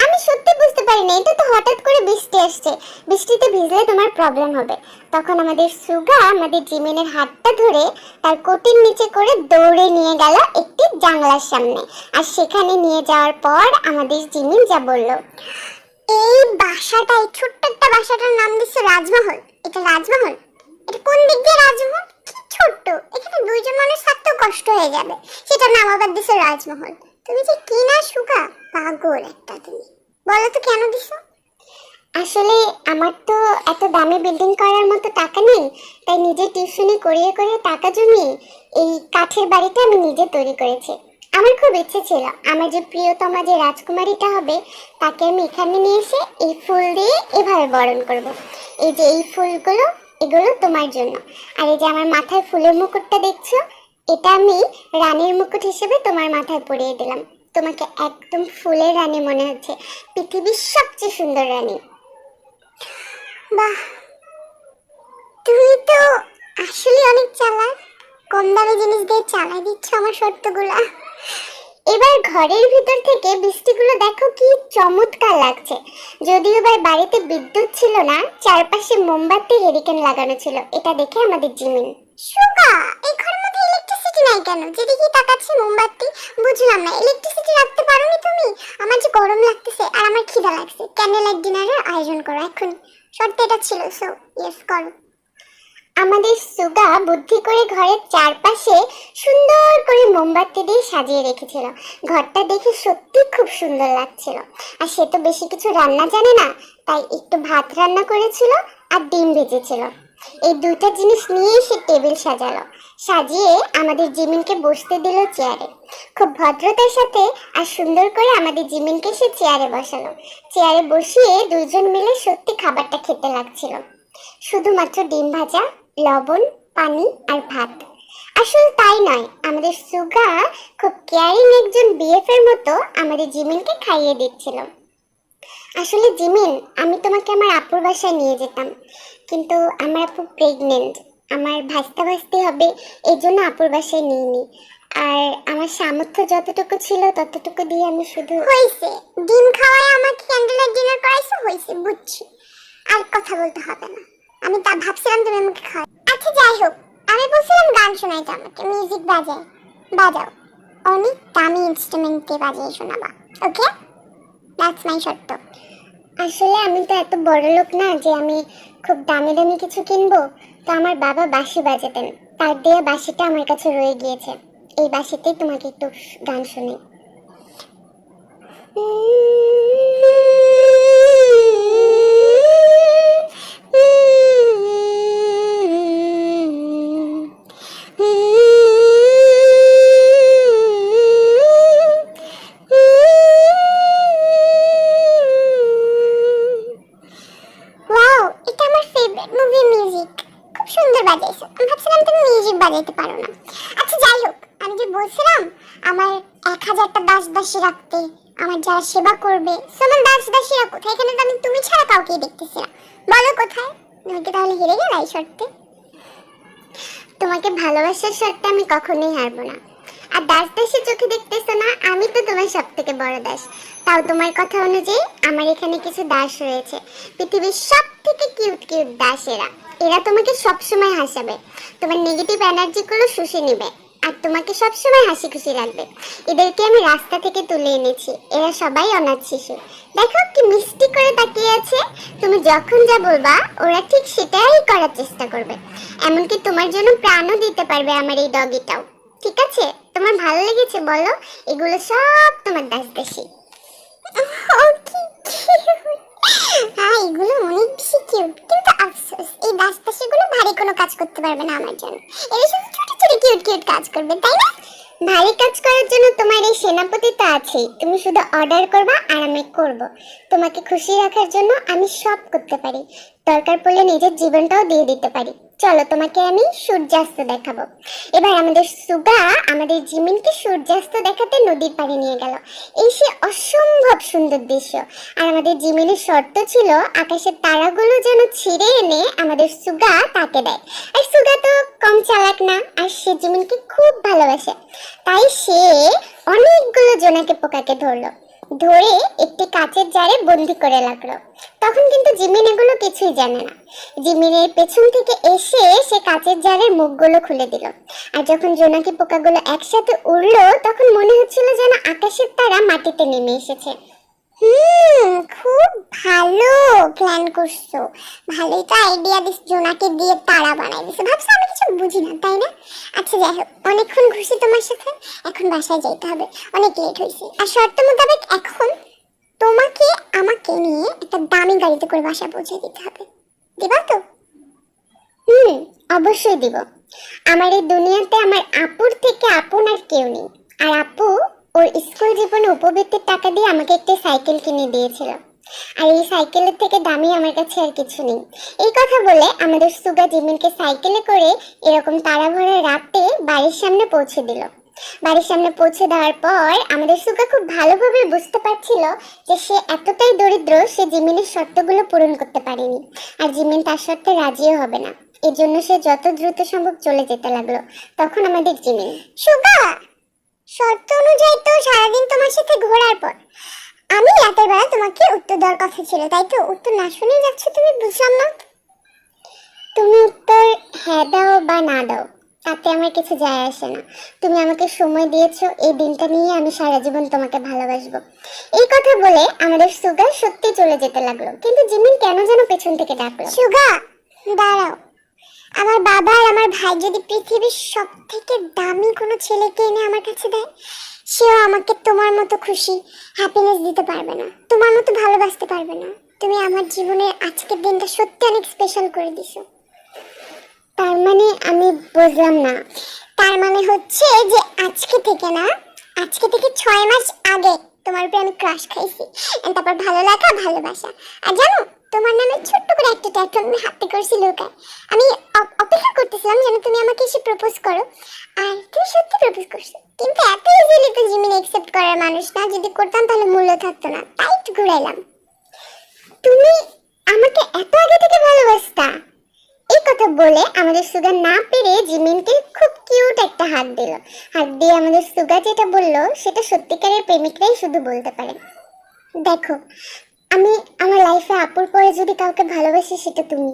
আমি সত্যি বুঝতে পারিনি, এটা তো হঠাৎ করে বৃষ্টি আসছে। বৃষ্টিতে ভিজলে তোমার প্রবলেম হবে। তখন আমাদের সুগা আমাদের জিমিনের হাতটা ধরে তার কোটির নিচে করে দৌড়ে নিয়ে গেল একটি জানলার সামনে। আর সেখানে নিয়ে যাওয়ার পর আমাদের জিমিন যা বলল, এই বাসাটা, এই ছোট্ট একটা বাসাটার নাম দিচ্ছে রাজমহল। এটা রাজমহল? এটা কোন দিক দিয়ে রাজমহল? কি ছোট্ট, এখানে দুইজন মানুষ থাকতেও কষ্ট হয়ে যাবে, সেটার নাম আবার দিচ্ছে রাজমহল। তুমি যে কি না সুগা, পাগল একটা তুমি। বলো তো কেন দিছো? আসলে আমার তো এত দামি বিল্ডিং করার মতো টাকা নেই, তাই নিজে টিউশনি করিয়ে করিয়ে টাকা জমিয়ে এই কাঠের বাড়িটা আমি নিজে তৈরি করেছি। আমার খুব ইচ্ছে ছিল আমার যে প্রিয়তমা যে রাজকুমারীটা হবে তাকে আমি এখানে নিয়ে এসে এই ফুল দিয়ে এভাবে বরণ করব। এই যে এই ফুলগুলো, এগুলো তোমার জন্য। আর এই যে আমার মাথায় ফুলের মুকুটটা দেখছো, এটা আমি রানীর মুকুট হিসেবে তোমার মাথায় পরিয়ে দিলাম। তোমাকে একদম ফুলের রানী মনে হচ্ছে, পৃথিবীর সবচেয়ে সুন্দর রানী। বাহ, তুমি তো আসলে অনেক চালাক। কম দামি জিনিস দিয়ে চালাই দিচ্ছ আমার শর্তগুলা। এবার ঘরের ভিতর থেকে বৃষ্টিগুলো দেখো কি চমৎকার লাগছে। যদিও বা বাড়িতে বিদ্যুৎ ছিল না, চারপাশে মোমবাতি হেরিকেন লাগানো ছিল। এটা দেখে আমাদের জিমিন, সুগা, এই ঘরের মধ্যে ইলেকট্রিসিটি নাই কেন? যেদিকে তাকাচ্ছি মোমবাতি। বুঝলাম না, ইলেকট্রিসিটি রাখতে পারোনি তুমি? আমার যে গরম লাগতেছে আর আমার খিদা লাগছে, ক্যান্ডেল লাইট ডিনারের আয়োজন করো এখন। শর্ত এটা ছিল, সো ইয়েস করো। আমাদের সুগা বুদ্ধি করে ঘরের চারপাশে সুন্দর করে মোমবাতি দিয়ে সাজিয়ে রেখেছিল। ঘরটা দেখে সত্যি খুব সুন্দর লাগছিল। আর সে তো বেশি কিছু রান্না জানে না, তাই একটু ভাত রান্না করেছিল আর ডিম ভেজেছিল। এই দুইটা জিনিস নিয়ে সে টেবিল সাজালো। সাজিয়ে আমাদের জিমিনকে বসতে দিল চেয়ারে। খুব ভদ্রতার সাথে আর সুন্দর করে আমাদের জিমিনকে সে চেয়ারে বসালো। চেয়ারে বসিয়ে দুইজন মিলে সত্যি খাবারটা খেতে লাগছিল। শুধুমাত্র ডিম ভাজা, লবণ, পানি আর ভাত। আসলে তাই নয়, আমাদের সুগা খুব কেয়ারিং একজন বিএফের মতো আমাদের জিমিনকে খাইয়ে দিচ্ছিল। আসলে জিমিন, আমি তোমাকে আমার আপুর বাসায় নিয়ে যেতাম, কিন্তু আমার আপু প্রেগনেন্ট, আমার ভাস্তা ভাস্তি হবে, এই জন্য আপুর বাসায় নিইনি। আর আমার সামর্থ্য যতটুকু ছিল ততটুকু দিয়ে আমি শুধু। হয়েছে, ডিম খাওয়ায় আমাকে ক্যান্ডেল লাইট ডিনার করাইছো, হয়েছে, বুঝছি, আর কথা বলতে হবে না। আমি তা ভাবছিলাম তুমি আমাকে খাও। আচ্ছা যাই হোক, আমি বলছিলাম গান শোনাইতে, আমাকে মিউজিক বাজাও। অনেক দামি ইনস্ট্রুমেন্ট দিয়ে বাজিয়ে শোনাবা, ওকে? দ্যাটস মাই শর্ত। আসলে আমি তো এত বড় লোক না যে আমি খুব দামি দামি কিছু কিনবো। তো আমার বাবা বাঁশি বাজাতেন, তার দিয়ে বাঁশিটা আমার কাছে রয়ে গিয়েছে। এই বাঁশিতেই তোমাকে একটু গান শোনাই। বাজাইতে পারো না। আচ্ছা যাই হোক, আমি যে বলছিলাম আমার 1000টা দাস দাসী রাখতে, আমার যারা সেবা করবে, সমান দাস দাসীরা কোথায়? এখানে তো আমি তুমি ছাড়া কাউকে দেখতেছি না। বলো কোথায়? তুমি কি তাহলে হেরে গেলে এই শর্তে? তোমাকে ভালোবাসার শর্তে আমি কখনোই হারবো না। আর দাস দাসী চোখে দেখতেছো না, আমি তো তোমার সব থেকে বড় দাস। তাও তোমার কথা অনুযায়ী আমার এখানে কিছু দাস রয়েছে, পৃথিবীর সব থেকে কিউট কিউট দাস। এরা তোমাকে সবসময় হাসাবে, তোমার নেগেটিভ এনার্জিগুলো শুষে নেবে, আর তোমাকে সবসময় হাসি খুশি রাখবে। এদেরকে আমি রাস্তা থেকে তুলে এনেছি, এরা সবাই অনাথ শিশু। দেখো কি মিষ্টি করে তাকিয়ে আছে। আছে? তুমি যখন যা বলবা ওরা ঠিক সেটাই করার চেষ্টা করবে, এমনকি তোমার জন্য প্রাণও দিতে পারবে আমার এই ডগিটাও। ঠিক আছে, তোমার ভালো লেগেছে বলো? এগুলো সব তোমার দাসদাসী। হ্যাঁ, এগুলো অনেক বেশি কিউট, কিন্তু আফসোস এই দাসদাসীগুলো ভারী কোনো কাজ করতে পারবে না আমার জন্য। এরা শুধু ছোট ছোট কিউট কিউট কাজ করবে, তাই না? ভারী কাজ করার জন্য তোমার এই সেনাপতি তো আছেই, তুমি শুধু অর্ডার করবা আর আমি করব। তোমাকে খুশি রাখার জন্য আমি সব করতে পারি, দরকার পড়লে নিজের জীবনটাও দিয়ে দিতে পারি। চলো তোমাকে আমি সূর্যাস্ত দেখাবো। এবার আমাদের সুগা আমাদের জিমিনকে সূর্যাস্ত দেখাতে নদীর পাড়ে নিয়ে গেল। এই সে অসম্ভব সুন্দর দৃশ্য। আর আমাদের জিমিনের শর্ত ছিল আকাশের তারাগুলো যেন ছিঁড়ে এনে আমাদের সুগা তাকে দেয়। আর সুগা তো কম চালাক না, আর সে জিমিনকে খুব ভালোবাসে, তাই সে অনেকগুলো জোনাকি পোকাকে ধরলো, ধরে একটি কাচের জারে বন্দি করে রাখলো। তখন কিন্তু জিমিন এগুলো কিছুই জানে না। জিমিনের পেছন থেকে এসে সে কাচের জারের মুখগুলো খুলে দিল। আর যখন জোনাকি পোকাগুলো একসাথে উড়লো তখন মনে হচ্ছিল যেন আকাশের তারা মাটিতে নেমে এসেছে। খুব ভালো প্ল্যান করছো, ভালোই তো আইডিয়া দিস, জোনাকি দিয়ে তারা বানাই দিছো। ভাবছো আমি কিছু বুঝি না, তাই না? আচ্ছা যাই হোক, অনেকক্ষণ ঘুরছি তোমার সাথে, এখন বাসায় যেতে হবে, অনেক লেট হয়েছে। আর শর্ত মোতাবেক এখন তোমাকে আমাকে নিয়ে একটা দামি গাড়িতে করে বাসা পৌঁছে দিতে হবে, দিবা তো? অবশ্যই দিব। আমার এই দুনিয়াতে আমার আপুর থেকে আপন আর কেউ নেই। আর আপু ওর স্কুল জীবনে উপবৃত্তির টাকা দিয়ে আমাকে একটা সাইকেল কিনে দিয়েছিল, আর এই সাইকেলের থেকে দামি আমার কাছে আর কিছু নেই। এই কথা বলে আমাদের সুগা জিমিনকে সাইকেলে করে এরকম তারা ভরা রাতে বাড়ির সামনে পৌঁছে দিল। বাড়ির সামনে পৌঁছে দেওয়ার পর আমাদের সুগা খুব ভালোভাবে বুঝতে পারছিল যে সে এতটাই দরিদ্র, সে জিমিনের শর্তগুলো পূরণ করতে পারেনি, আর জিমিন তার শর্তে রাজিও হবে না। এর জন্য সে যত দ্রুত সম্ভব চলে যেতে লাগলো। তখন আমাদের জিমিন, সুগা শর্ত অনুযায়ী তো সারাদিন তোমার সাথে ঘোরার পর আমি রাতের বেলা তোমাকে উত্তর দেওয়ার কথা ছিল, তাই তো? উত্তর না শুনে যাচ্ছ তুমি, বুঝলাম না। তুমি উত্তর হ্যাঁ দাও বা না দাও তাতে আমার কিছু যায় আসে না। তুমি আমাকে সময় দিয়েছো, এই দিনটা নিয়ে আমি সারা জীবন তোমাকে ভালোবাসবো। এই কথা বলে আমাদের সুগা সত্যি চলে যেতে লাগলো, কিন্তু জিমিন কেন যেন পেছন থেকে ডাকলো, সুগা দাঁড়াও। আমার বাবা আর আমার ভাই যদি পৃথিবীর সব থেকে দামি কোনো ছেলেকে এনে আমার কাছে দেয়, সেও আমাকে তোমার মতো খুশি হ্যাপিনেস দিতে পারবে না, তোমার মতো ভালোবাসতে পারবে না। তুমি আমার জীবনের আজকের দিনটা সত্যি অনেক স্পেশাল করে দিছো। তার মানে আমি বুঝলাম না। তার মানে হচ্ছে যে আজকে থেকে না, আজকে থেকে 6 মাস আগে তোমার উপরে আমি ক্রাশ খাইছি, তারপর ভালো লাগা, ভালোবাসা। আর জানো, তোমার নামে ছোট্ট করে একটা ট্যাটু আমি হাতে করেছি লুকায়। আমি অপেক্ষা করতেছিলাম যেন তুমি আমাকে এসে প্রপোজ করো, আর তুমি সত্যি প্রপোজ করছো। কিন্তু এত ইজিলি তো জিমিন অ্যাকসেপ্ট করার মানুষ না, যদি করতাম তাহলে মূল্য থাকতো না, তাই একটু ঘুরাইলাম। তুমি আমাকে এত আগে থেকে ভালোবাসতা? এই কথা বলে আমাদের সুগা না পেরে জিমিনকে খুব কিউট একটা হাত দিল। হাত দিয়ে আমাদের সুগা যেটা বললো সেটা সত্যিকারের প্রেমিকরাই শুধু বলতে পারে। দেখো, আমি আমার লাইফে আপুর পরে যদি কাউকে ভালোবাসি সেটা তুমি।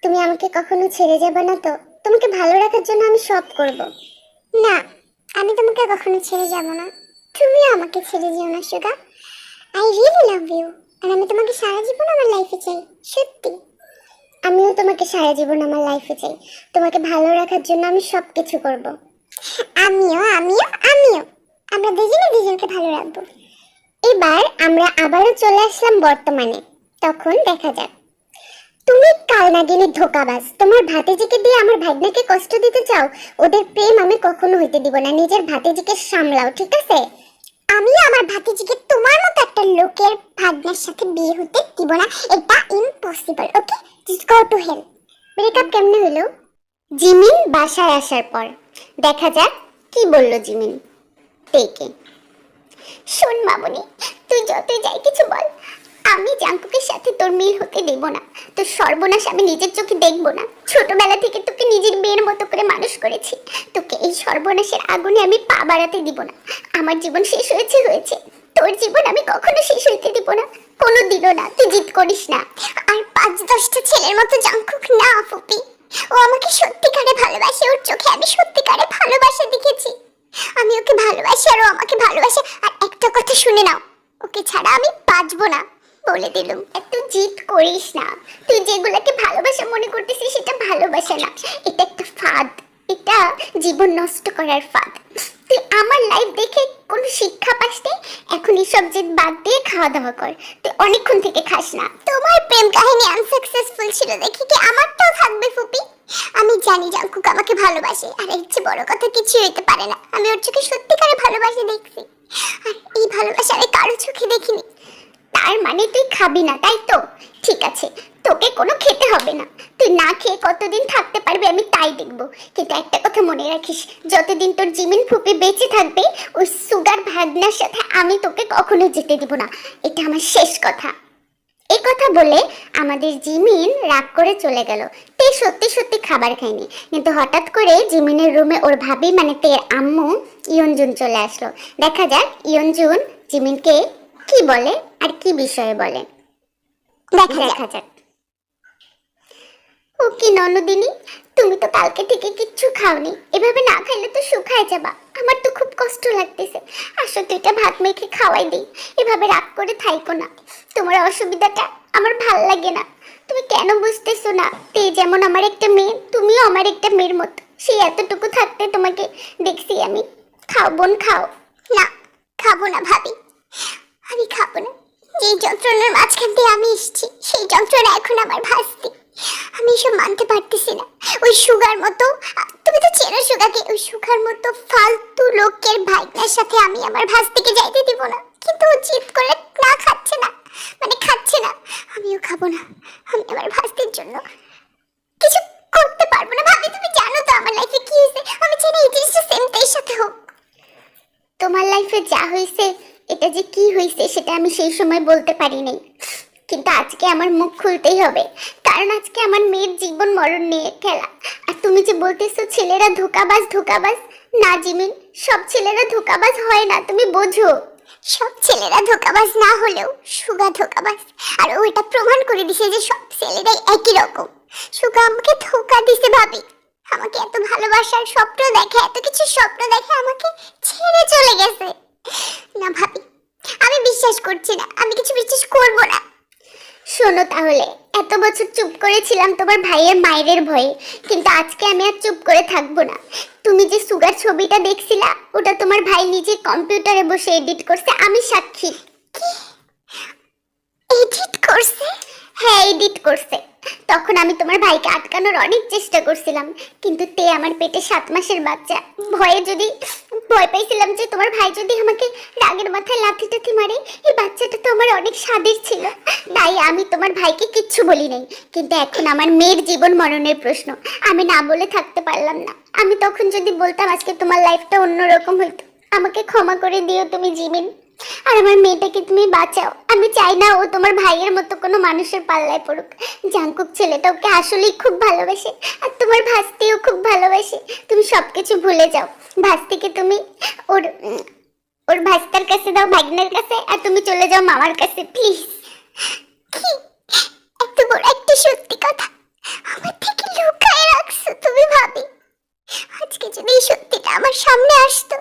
তুমি আমাকে কখনো ছেড়ে যাবে না তো? তোমাকে ভালো রাখার জন্য আমি সব করব। না, আমি তোমাকে কখনো ছেড়ে যাব না, তুমিও আমাকে ছেড়ে যেও না সুগা। আই রিয়েলি লাভ ইউ, আর আমি তোমাকে সারা জীবন আমার লাইফে চাই, সত্যি। আমিও তোমাকে সারা জীবন আমার লাইফে চাই, তোমাকে ভালো রাখার জন্য আমি সব কিছু করব। আমিও আমিও আমিও আমরা দুজনে দুজনকে ভালো রাখবো। এবার আমরা আবারও চলে আসলাম বর্তমানে। তখন দেখা যাক, তুমি কালনাগিনী ধোকাবাজ, তোমার ভাতিজিকে দিয়ে আমার ভাগ্নাকে কষ্ট দিতে চাও। ওদের প্রেম আমি কখনো হইতে দিব না, নিজের ভাতিজিকে সামলাও, ঠিক আছে? আমি আমার ভাতিজিকে তোমার মতো একটা লোকের ভাগ্নার সাথে বিয়ে হতে দিব না, এটা impossible. Okay, just go to hell. Breakup কেমনে হলো? জিমিন বাসায় আসার পর দেখা যাক কি বললো জিমিন। টেকে, শোন মামনি, তুই যতই যাই কিছু বল, আমি জাঙ্কুকের সাথে তোর মিল হতে দেব না। তোর সর্বনাশ আমি নিজের চোখে দেখবো না। ছোটবেলা থেকে তোকে নিজের মেয়ের মতো করে মানুষ করেছি, তোকে এই সর্বনাশের আগুনে আমি পা বাড়াতে দিব না। আমার জীবন শেষ হয়েছে হয়েছে, তোর জীবন আমি কখনো শেষ হইতে দিব না, কোনো দিনও না। তুই জিদ করিস না। আর 5-10টা ছেলের মতো জাঙ্কুক না ফুপি, ও আমাকে সত্যিকারে ভালোবাসে, ওর চোখে আমি সত্যিকারে ভালোবাসা দেখেছি। আমি ওকে ভালোবাসি আর ও আমাকে ভালোবাসে। আর একটা কথা শুনে নাও, ওকে ছাড়া আমি বাঁচবো না। বলে দিলুম। এত জিদ করিস না, তুই যেগুলাকে ভালোবাসা মনে করতেছিস সেটা ভালোবাসা না, এটা একটা ফাঁদ, এটা জীবন নষ্ট করার ফাঁদ। তুই আমার লাইফ দেখে কোনো শিক্ষা পাস নি, এখন এসব জিদ বাদ দিয়ে খাওয়া দাওয়া কর, তুই অনেকক্ষণ থেকে খাস না। তোমার প্রেম কাহিনী আনসাকসেসফুল ছিল দেখি কি আমারটাও থাকবে ফুপি? আমি জানি জাঙ্কুক আমাকে ভালোবাসে, আর এর চেয়ে বড় কথা কিছু হইতে পারে না। আমি ওর চোখে সত্যিকারে ভালোবাসে দেখছি, আর এই ভালোবাসা আমি কারো চোখে দেখিনি। তার মানে তুই খাবি না তাই তো? ঠিক আছে, তোকে কোনো খেতে হবে না, তুই না খেয়ে কতদিন থাকতে পারবি আমি তাই দেখবো। কিন্তু একটা কথা মনে রাখিস, যতদিন তোর জিমিন ফুপি বেঁচে থাকবে ওই সুগার ভাগনার সাথে আমি তোকে কখনো যেতে দিব না, এটা আমার শেষ কথা। এই কথা বলে আমাদের জিমিন রাগ করে চলে গেল। তে সত্যি সত্যি খাবার খায়নি, কিন্তু হঠাৎ করে জিমিনের রুমে ওর ভাবি মানে তের আম্মু ইয়নজুন চলে আসলো। দেখা যাক ইয়নজুন জিমিনকে কি বলে আর কি বিষয়ে বলে, দেখা যাক। ও কি ননদিনী, তুমি তো কালকে থেকে কিচ্ছু খাওনি, এভাবে না খাইলে তো শুকায় যাবা, আমার তো খুব কষ্ট লাগতেছে। আসো দুইটা ভাত মেখে খাওয়াই দিই, এভাবে রাগ করে থাইকো না, তোমার অসুবিধাটা আমার ভাল লাগে না। তুমি কেন বুঝতেছো না, তে যেমন আমার একটা মেয়ে, তুমিও আমার একটা মেয়ের মতো, সেই এতটুকু থাকতে তোমাকে দেখছি আমি। খাও বোন খাও। না খাবো না ভাবি, আমি খাবো না। যে যন্ত্রণার মাঝখান দিয়ে আমি এসেছি সেই যন্ত্রণা এখন আমার ভাসতি, আমি এসব মানতে পারতেছি না। ওই সুগার মতো, তুমি তো চেনো সুগাকে, ওই সুগার মতো ফালতু লোকের ভাইনার সাথে আমি আমার ভাস্তিকে যাইতে দিব না। কিন্তু ও জিদ করলে না খাচ্ছে না, মানে খাচ্ছে না, আমিও খাবো না। আমি আমার ভাস্তির জন্য কিছু করতে পারবো না ভাবি, তুমি জানো তো আমার লাইফে কি হয়েছে, আমি চাই না এই জিনিসটা সেম তের সাথে হোক। তোমার লাইফে যা হয়েছে এটা যে কি হয়েছে সেটা আমি সেই সময় বলতে পারি নাই, কিন্তু আজকে আমার মুখ খুলতেই হবে, কারণ আজকে আমার মেয়ের জীবন মরণ নিয়ে খেলা। আর তুমি যে বলতেছো ছেলেরা ধোকাবাজ ধোকাবাজ, না জিমিন, সব ছেলেরা ধোকাবাজ হয় না, তুমি বোঝো। সব ছেলেরা ধোকাবাজ না হলেও সুগা ধোকাবাজ, আর ও এটা প্রমাণ করে দিছে যে সব ছেলেরাই একই রকম। সুগা আমাকে ধোকা দিছে ভাবি, আমাকে এত ভালোবাসার স্বপ্ন দেখে, এত কিছু স্বপ্ন দেখে আমাকে ছেড়ে চলে গেছে। না ভাবি, আমি বিশ্বাস করছি না, আমি কিছু বিশ্বাস করব না। শোনো তাহলে, এত বছর চুপ করেছিলাম তোমার ভাইয়ের মায়ের ভয়ে, কিন্তু আজকে আমি আর চুপ করে থাকবো না। তুমি যে সুগার ছবিটা দেখছিলা, ওটা তোমার ভাই নিজে কম্পিউটারে বসে এডিট করছে, আমি সাক্ষী। কি এডিট করছে? হ্যাঁ এডিট করছে। তখন আমি তোমার ভাইকে আটকানোর অনেক চেষ্টা করছিলাম, কিন্তু তে আমার পেটে 7 মাসের বাচ্চা, ভয় পাইছিলাম যে তোমার ভাই যদি আমাকে রাগের মাথায় লাথি টাথি মারে, এই বাচ্চাটা তো আমার অনেক স্বাদের ছিল, তাই আমি তোমার ভাইকে কিচ্ছু বলি নাই। কিন্তু এখন আমার মেয়ের জীবন মরণের প্রশ্ন, আমি না বলে থাকতে পারলাম না। আমি তখন যদি বলতাম আজকে তোমার লাইফটা অন্যরকম হইতো। আমাকে ক্ষমা করে দিও তুমি জিমিন, আর আমার মেয়েটাকে তুমি বাঁচাও। আমি চাই না ও তোমার ভাইয়ের মতো কোনো মানুষের পাল্লায় পড়ুক। জাঙ্কুক ছেলেটা ওকে আসলেই খুব ভালোবাসে, আর তোমার ভাস্তিও খুব ভালোবাসে। তুমি সবকিছু ভুলে যাও, ভাস্তিকে তুমি ওর ওর ভাস্তার কাছে দাও, ভাগ্নের কাছে, আর তুমি চলে যাও মামার কাছে প্লিজ। কি এত বড় একটা সত্যি কথা আমার থেকে লুকায় রাখছো তুমি ভাবি? আজকে যদি এই সত্যিটা আমার সামনে আসতো,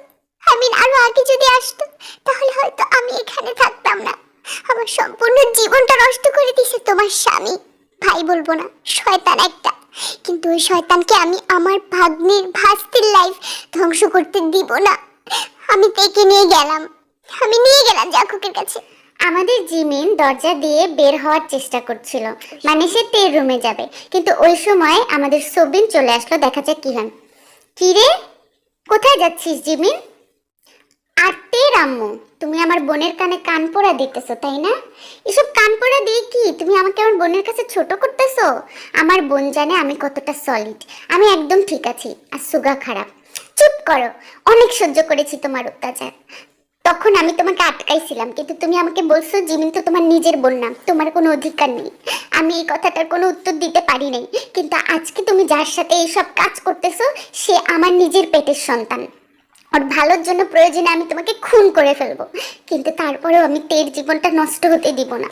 আরো আগে যদি আসতো, তাহলে হয়তো আমি এখানে থাকতাম না। আমার সম্পূর্ণ জীবনটা নষ্ট করে দিয়েছে তোমার স্বামী, ভাই বলবো না, শয়তান একটা। কিন্তু ওই শয়তানকে আমি আমার ভাগ্নির ভাস্তির লাইফ ধ্বংস করতে দিব না। আমি তেকে নিয়ে গেলাম জাকুকের কাছে। আমাদের জিমিন দরজা দিয়ে বের হওয়ার চেষ্টা করছিল, মানে সে তের রুমে যাবে, কিন্তু ওই সময় আমাদের সবিন চলে আসলো। দেখা যাক কি হয়। কি রে, কোথায় যাচ্ছিস জিমিন? আর তের আম্মু, তুমি আমার বোনের কানে কান পোড়া দিতেছো তাই না? এসব কান পোড়া দিয়ে কি তুমি আমাকে আমার বোনের কাছে ছোট করতেছো? আমার বোন জানে আমি কতটা সলিড, আমি একদম ঠিক আছি, আর সুগা খারাপ। চুপ করো, অনেক সহ্য করেছি তোমার অত্যাচার। তখন আমি তোমাকে আটকাইছিলাম, কিন্তু তুমি আমাকে বলছো জিমিন তো তোমার নিজের বোন না, তোমার কোনো অধিকার নেই। আমি এই কথাটার কোনো উত্তর দিতে পারি নাই, কিন্তু আজকে তুমি যার সাথে এইসব কাজ করতেছো সে আমার নিজের পেটের সন্তান। ওর ভালোর জন্য প্রয়োজনে আমি তোমাকে খুন করে ফেলবো, কিন্তু তারপরেও আমি তের জীবনটা নষ্ট হতে দিব না।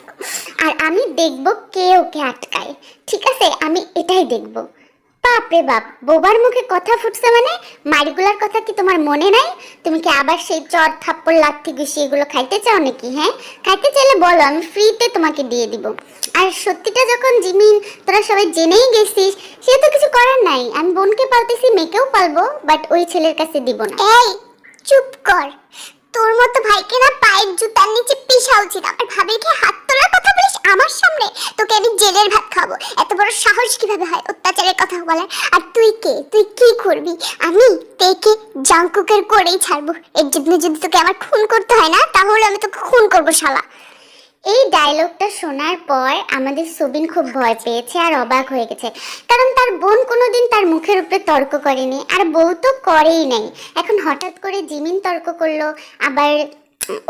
আর আমি দেখব কে ওকে আটকায়, ঠিক আছে? আমি এটাই দেখব। বাপরে বাপ, বোবার মুখে কথা ফুটছে মানে? মারিগুলার কথা কি তোমার মনে নাই? তুমি কি আবার সেই চর থাপ্পড় লাথি ঘুষি এগুলো খাইতে চাও নাকি? হ্যাঁ, খাইতে চাইলে বলো, আমি ফ্রিতে তোমাকে দিয়ে দিব। আর সত্যিটা যখন জিমিন তোরা সবাই জেনেই গেছিস, সে তো কিছু করার নাই। আমি বোনকে পালতেছি, মেয়েকেও পালবো, বাট ওই ছেলের কাছে দিব না। এই চুপ কর, তোর মতো ভাইকে না পায়ের জুতার নিচে পিষা উচিত। আমার ভাবিকে হাত তোলার কথা বলিস আমার সামনে? তোকে আমি জেলের ভাত খাবো। এত বড় সাহস কিভাবে হয় অত্যাচারের কথা বলার? আর তুই কে? তুই কি করবি? আমি তেকে জাংকুকের করেই ছাড়বো। এর জন্য যদি তোকে আমার খুন করতে হয় না, তাহলে আমি তোকে খুন করবো শালা। এই ডায়লগটা শোনার পর আমাদের সুবিন খুব ভয় পেয়েছে আর অবাক হয়ে গেছে, কারণ তার বোন কোনোদিন তার মুখের উপরে তর্ক করেনি, আর বউ তো করেই নাই। এখন হঠাৎ করে জিমিন তর্ক করলো, আবার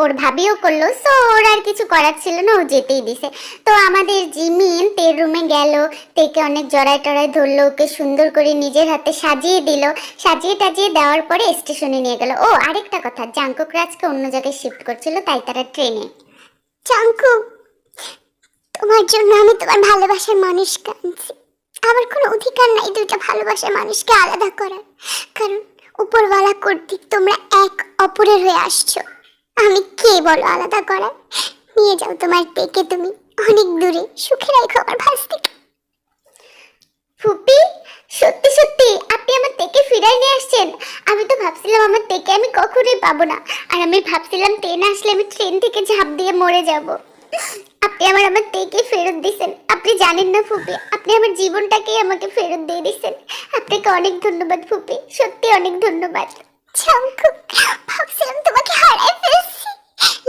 ওর ভাবিও করলো, সো ওর আর কিছু করার ছিল না, ও যেতেই দিছে। তো আমাদের জিমিন তের রুমে গেল, তেকে অনেক জড়ায় টড়ায় ধরলো, ওকে সুন্দর করে নিজের হাতে সাজিয়ে দিল। সাজিয়ে টাজিয়ে দেওয়ার পরে স্টেশনে নিয়ে গেল। ও আরেকটা কথা, জাংকুক রাজকে অন্য জায়গায় শিফট করছিল, তাই তারা ট্রেনে। জাংকুক, তোমার জন্য আমি তোমার ভালোবাসার মানুষকে আনছি। আমার কোনো অধিকার নাই দুইটা ভালোবাসার মানুষকে আলাদা করার, কারণ উপরওয়ালা কর্তৃক তোমরা এক অপরের হয়ে আসছো। আমি কে বলো আলাদা করার? নিয়ে যাও তোমার তেকে, তুমি অনেক দূরে সুখে রাখো আমার ভাস্তিকে। ফুপি, সত্যি সত্যি আপনি আমার তেকে ফিরাই নিয়ে আসছেন? আমি তো ভাবছিলাম আমার তেকে আমি কখনোই পাবো না, আর আমি ভাবছিলাম ট্রেন আসলে আমি ট্রেন থেকে ঝাঁপ দিয়ে মরে যাব। আপনি আমার তেকে ফেরত দিয়েছেন। আপনি জানেন না ফুপি, আপনি আমার জীবনটাকেই আমাকে ফেরত দিয়ে দিয়েছেন। আপনাকে অনেক ধন্যবাদ ফুপি, সত্যি অনেক ধন্যবাদ। জাংকুক, ভাবছিলাম তোমাকে হারাই ফেলছি।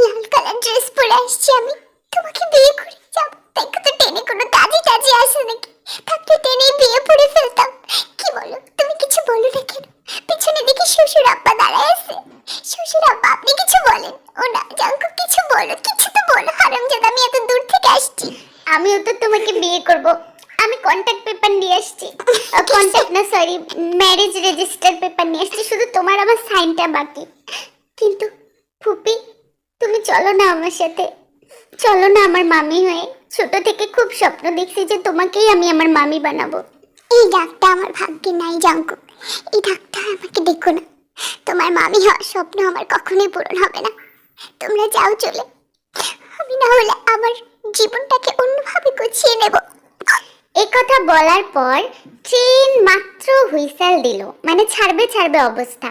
লাল কালার ড্রেস পরে আসছি আমি, তোমাকে বিয়ে করে যাব। তাই তো ট্রেনে কোনো কাজই টাজি আসে নাকি? থাকলে ট্রেনে বিয়ে পড়ে ফেলতাম। কি বলো, তুমি কিছু বলো না কেন? পিছনে দিকে শ্বশুর আব্বা দাঁড়ায় আছে। শ্বশুর আব্বা, আপনি কিছু বলেন। ও না, জাংকুক কিছু বলো, কিছু তো বলো। হারামজাদা, আমি এত দূর থেকে আসছি। আমিও তো তোমাকে বিয়ে করব। আমি কন্ট্যাক্ট পেপার নিয়ে আসছি। কন্ট্যাক্ট না, সরি, ম্যারেজ রেজিস্টার পেপার নিয়ে আসছি, শুধু তোমার আমার সাইনটা বাকি। কিন্তু ফুপি, তুমি চলো না আমার সাথে, চলো না আমার মামি হয়ে। ছোট থেকে খুব স্বপ্ন দেখছি যে তোমাকেই আমি আমার মামি বানাবো। এই ডাকটা আমার ভাগ্যে নাই জাংকুক, এই ডাকটা আমাকে দেখো না। তোমার মামি হওয়ার স্বপ্ন আমার কখনোই পূরণ হবে না। তোমরা যাও চলে, আমি না হলে আমার জীবনটাকে অন্যভাবে গুছিয়ে নেব। এই কথা বলার পর ট্রেন মাত্র হুইসেল দিল, মানে ছাড়বে ছাড়বে অবস্থা।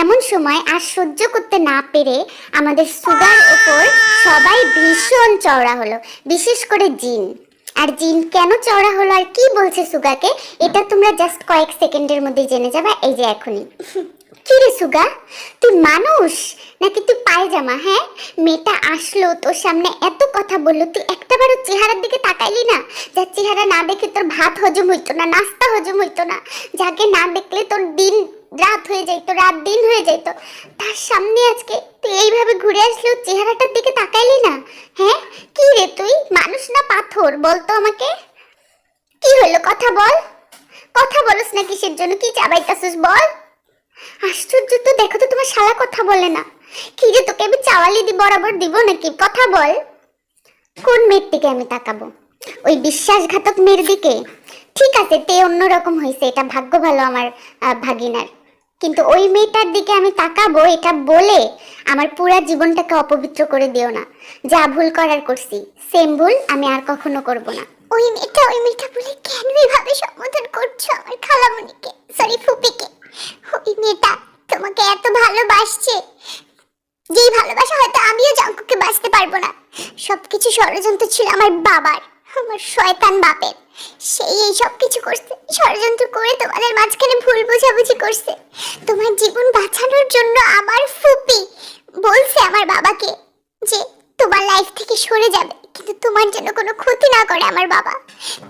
এমন সময় আর সহ্য করতে না পেরে আমাদের সুগার ওপর সবাই ভীষণ চওড়া হলো, বিশেষ করে জিন। আর জিন কেন চওড়া হলো আর কি বলছে সুগাকে, এটা তোমরা জাস্ট কয়েক সেকেন্ডের মধ্যে জেনে যাবে, এই যে এখনই। কি রে সুগা, তুই মানুষ নাকি তুই পায়জামা? হ্যাঁ, মেয়েটা আসলো তোর সামনে, এত কথা বললো, তুই একটাবারও চেহারার দিকে তাকাইলি না? যার চেহারা না দেখে তোর ভাত হজম হইতো না, নাস্তা হজম হইতো না, যাকে না দেখলে তোর দিন রাত হয়ে যাইতো, রাত দিন হয়ে যাইতো, তার সামনে আজকে তুই এইভাবে ঘুরে আসলো, চেহারাটার দিকে তাকাইলি না? হ্যাঁ, কি রে তুই মানুষ না পাথর, বলতো আমাকে। কি হলো, কথা বল। কথা বলস না কিসের জন্য? কি চাবাইতাছিস বল। আশ্চর্য তো, দেখো তো তোমার শালা কথা বলে না। কি রে, তোকে আমি চাওয়ালি বরাবর দিব নাকি? কথা বল। কোন মেয়ের দিকে আমি তাকাবো? ওই বিশ্বাসঘাতক মেয়ের দিকে? ঠিক আছে, তে অন্যরকম হয়েছে, এটা ভাগ্য ভালো আমার ভাগিনার, কিন্তু ওই মেয়েটার দিকে আমি তাকাবো এটা বলে আমার পুরো জীবনটাকে অপবিত্র করে দিও না। যা ভুল করার করছি, সেম ভুল আমি আর কখনো করব না। ওই মেয়েটা বলে কেন এভাবে সম্বোধন করছো আমার খালামণিকে, সরি ফুপিকে? ওই মেয়েটা তোমাকে এত ভালোবাসছে, যেই ভালোবাসা হয়তো আমিও জাংকুককে বাঁচতে পারবো না। সবকিছু ষড়যন্ত্র ছিল আমার বাবার, আমার শয়তান বাপের। সেই এই সব কিছু করছে, ষড়যন্ত্র করে তোমাদের মাঝখানে ভুল বোঝাবুঝি করছে। তোমার জীবন বাঁচানোর জন্য আমার ফুপি বলছে আমার বাবাকে যে তোমার লাইফ থেকে সরে যাবে, কিন্তু তোমার জন্য কোনো ক্ষতি না করে আমার বাবা।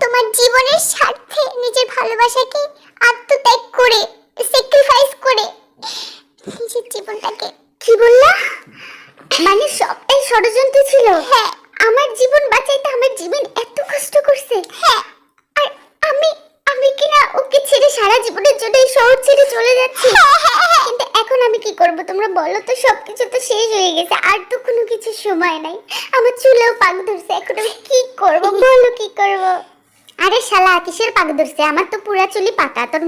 তোমার জীবনের স্বার্থে নিজের ভালোবাসাকে আত্মত্যাগ করে, স্যাক্রিফাইস করে নিজের জীবনটাকে। কি বললা? মানে সবটাই ষড়যন্ত্র ছিল? হ্যাঁ, আমার জীবন বাঁচাইতে আমার জীবন এত কষ্ট করছে। হ্যাঁ, আর আমি আমি কিনা ওকে ছেড়ে সারা জীবনের জন্য এই শহর ছেড়ে চলে যাচ্ছি। কিন্তু এখন আমি কি করব তোমরা বলো তো? সবকিছু তো শেষ হয়ে গেছে, আর তো কোনো কিছু সময় নাই। আমার চুলেও পাক ধরছে, এখন আমি কি করব বলো, কি করব? আরে শালা কিসের পাক ধরছে, আমার তো পুরা চুলি পাকা। তোর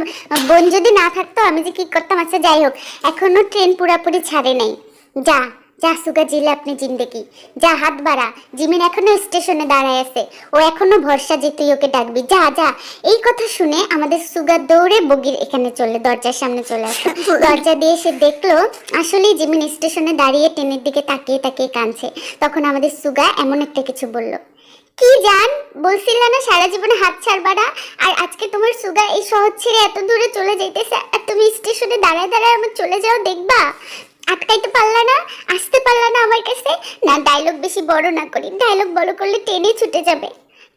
বোন যদি না থাকতো আমি যে কি করতাম। আচ্ছা যাই হোক, এখনো ট্রেন পুরাপুরি ছাড়ে নাই। যা যা সুগা জিলে আপনি জিন্দেগি, যা হাত বাড়া। জিমিন এখনো স্টেশনে দাঁড়ায় আছে, ও এখনো ভরসা যে তুই ওকে ডাকবি, যা যা। এই কথা শুনে আমাদের সুগা দৌড়ে বগির এখানে চলে, দরজার সামনে চলে আসে। দরজা দিয়ে এসে দেখলো আসলেই জিমিন স্টেশনে দাঁড়িয়ে ট্রেনের দিকে তাকিয়ে তাকিয়ে কাঁদছে। তখন আমাদের সুগা এমন একটা কিছু বলল, কি জান, বলছিল না সারা জীবনে হাত ছাড়বা না, আর আজকে তোমার সুগা এই শহর ছেড়ে এত দূরে চলে যাইতেছে, আর তুমি স্টেশনে দাঁড়ায় দাঁড়ায় আমার চলে যাও দেখবা, আটকাইতে পারলা না, আসতে পারলা না আমার কাছে। না ডায়লগ বেশি বড় না করি, ডায়লগ বড় করলে ট্রেনে ছুটে যাবে।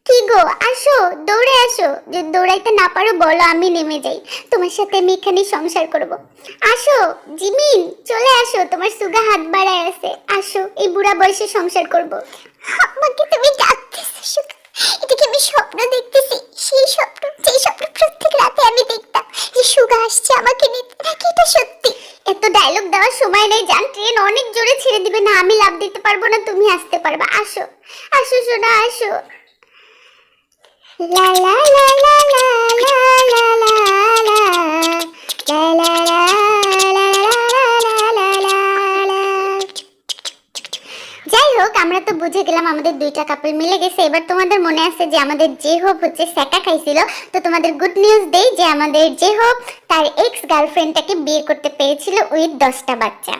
কি গো, আসো, দৌড়ে আসো। যদি দৌড়াইতে না পারো বলো, আমি নেমে যাই, তোমার সাথে আমি এখানে সংসার করব। আসো জিমিন, চলে আসো, তোমার সুগা হাত বাড়ায় আছে, আসো, এই বুড়া বয়সে সংসার করব। আমাকে তুমি ডাকতেছো সুগা, এটা কি আমি স্বপ্ন দেখতেছি? সেই স্বপ্ন, যেই স্বপ্ন প্রত্যেক রাতে আমি দেখতাম যে সুগা আসছে আমাকে নিতে, নাকি এটা সত্যি? এত ডায়লগ দেওয়ার সময় নেই জান, ট্রেন অনেক জোরে ছেড়ে দিবে, না আমি লাফ দিতে পারবো না তুমি আসতে পারবা। আসো আসো সোনা, আসো। লা লা লা লা লা লা লা লা লা লা লা। যাই হোক, আমরা তো বুঝে গেলাম আমাদের দুইটা কাপল মিলে গেছে। এবার তোমাদের মনে আছে যে আমাদের যে হোপ হচ্ছে সেকা খাইছিল, তো তোমাদের গুড নিউজ দেই যে আমাদের যে হোপ তার এক্স গার্লফ্রেন্ডটাকে বিয়ে করতে পেরেছিল উইথ 10টা বাচ্চা।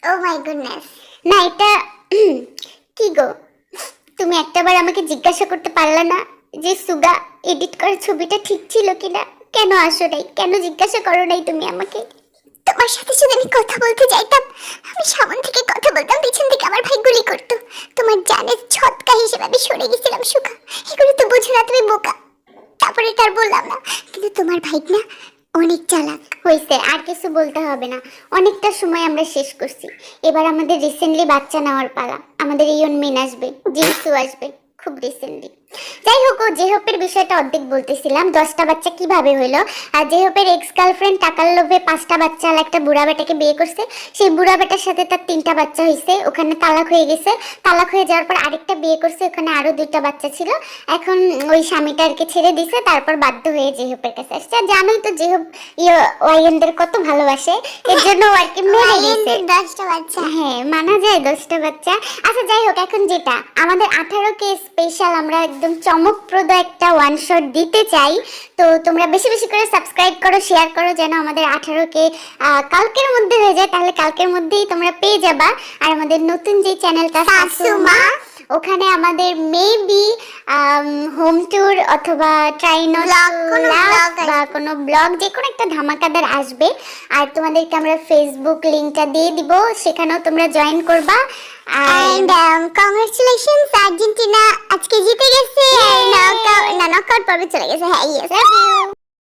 ও মাই গুডনেস। না এটা কি গো, তুমি একটাবার আমাকে জিজ্ঞাসা করতে পারলা না যে সুগা এডিট করা ছবিটা ঠিক ছিল কিনা? কেন আসো নাই, কেন জিজ্ঞাসা করো নাই তুমি আমাকে? তোমার সাথে যদি আমি কথা বলতে যাইতাম, আমি সামনে থেকে কথা বলতাম, পিছন থেকে আমার ভাই গুলি করতো। তোমার জানের ছটকা হিসেবে আমি সরে গেছিলাম সুগা, এগুলো তো বুঝো না, তুমি বোকা। তারপরে তার বললাম না, কিন্তু তোমার ভাই না অনেক চালাক হয়েছে, আর কিছু বলতে হবে না। অনেকটা সময় আমরা শেষ করছি, এবার আমাদের রিসেন্টলি বাচ্চা নেওয়ার পালা। আমাদের ইয়ন মিন আসবে, জিসু আসবে খুব রিসেন্টলি। যাই হোক, ও জেহপের বিষয়টা অর্ধেক বলতেছিলাম, 10টা বাচ্চা কিভাবে হইলো। আর জেহপের এক্স গার্লফ্রেন্ড টাকার লোভে 5টা বাচ্চা আর একটা বুড়া বেটাকে বিয়ে করছে। সেই বুড়া বেটার সাথে তার 3টা বাচ্চা হয়েছে, ওখানে তালাক হয়ে গেছে। তালাক হয়ে যাওয়ার পর আরেকটা বিয়ে করছে, ওখানে আরো 2টা বাচ্চা ছিল। এখন ওই স্বামীটাকে ছেড়ে দিছে, তারপর বাধ্য হয়ে জেহপের কাছে আসছে। আর জানোই তো জেহপ ওয়াইয়েনদের কত ভালোবাসে, এর জন্য আর কি মেরে দিয়েছে 10টা বাচ্চা। হ্যাঁ মানা যায় 10টা বাচ্চা। আচ্ছা যাই হোক, এখন যেটা আমাদের 18K স্পেশাল, আমরা একদম চমকপ্রদ একটা ওয়ান শট দিতে চাই। তো তোমরা বেশি বেশি করে সাবস্ক্রাইব করো, শেয়ার করো, যেন আমাদের 18K কালকের মধ্যে হয়ে যায়, তাহলে কালকের মধ্যেই তোমরা পেয়ে যাবা। আর আমাদের নতুন যে চ্যানেলটা সাসুমা, ওখানে আমাদের মেবি হোম ট্যুর অথবা ট্রাইনো বা কোনো ব্লগ, যে কোনো একটা ধামাকাদার আসবে। আর তোমাদেরকে আমরা ফেসবুক লিংকটা দিয়ে দিব, সেখানেও তোমরা জয়েন করবা। And congratulations, আর্জেন্টিনা আজকে জিতে গেছে, নকআউট পর্বে চলে গেছে। হ্যাঁ, ইয়েস, লাভ ইউ।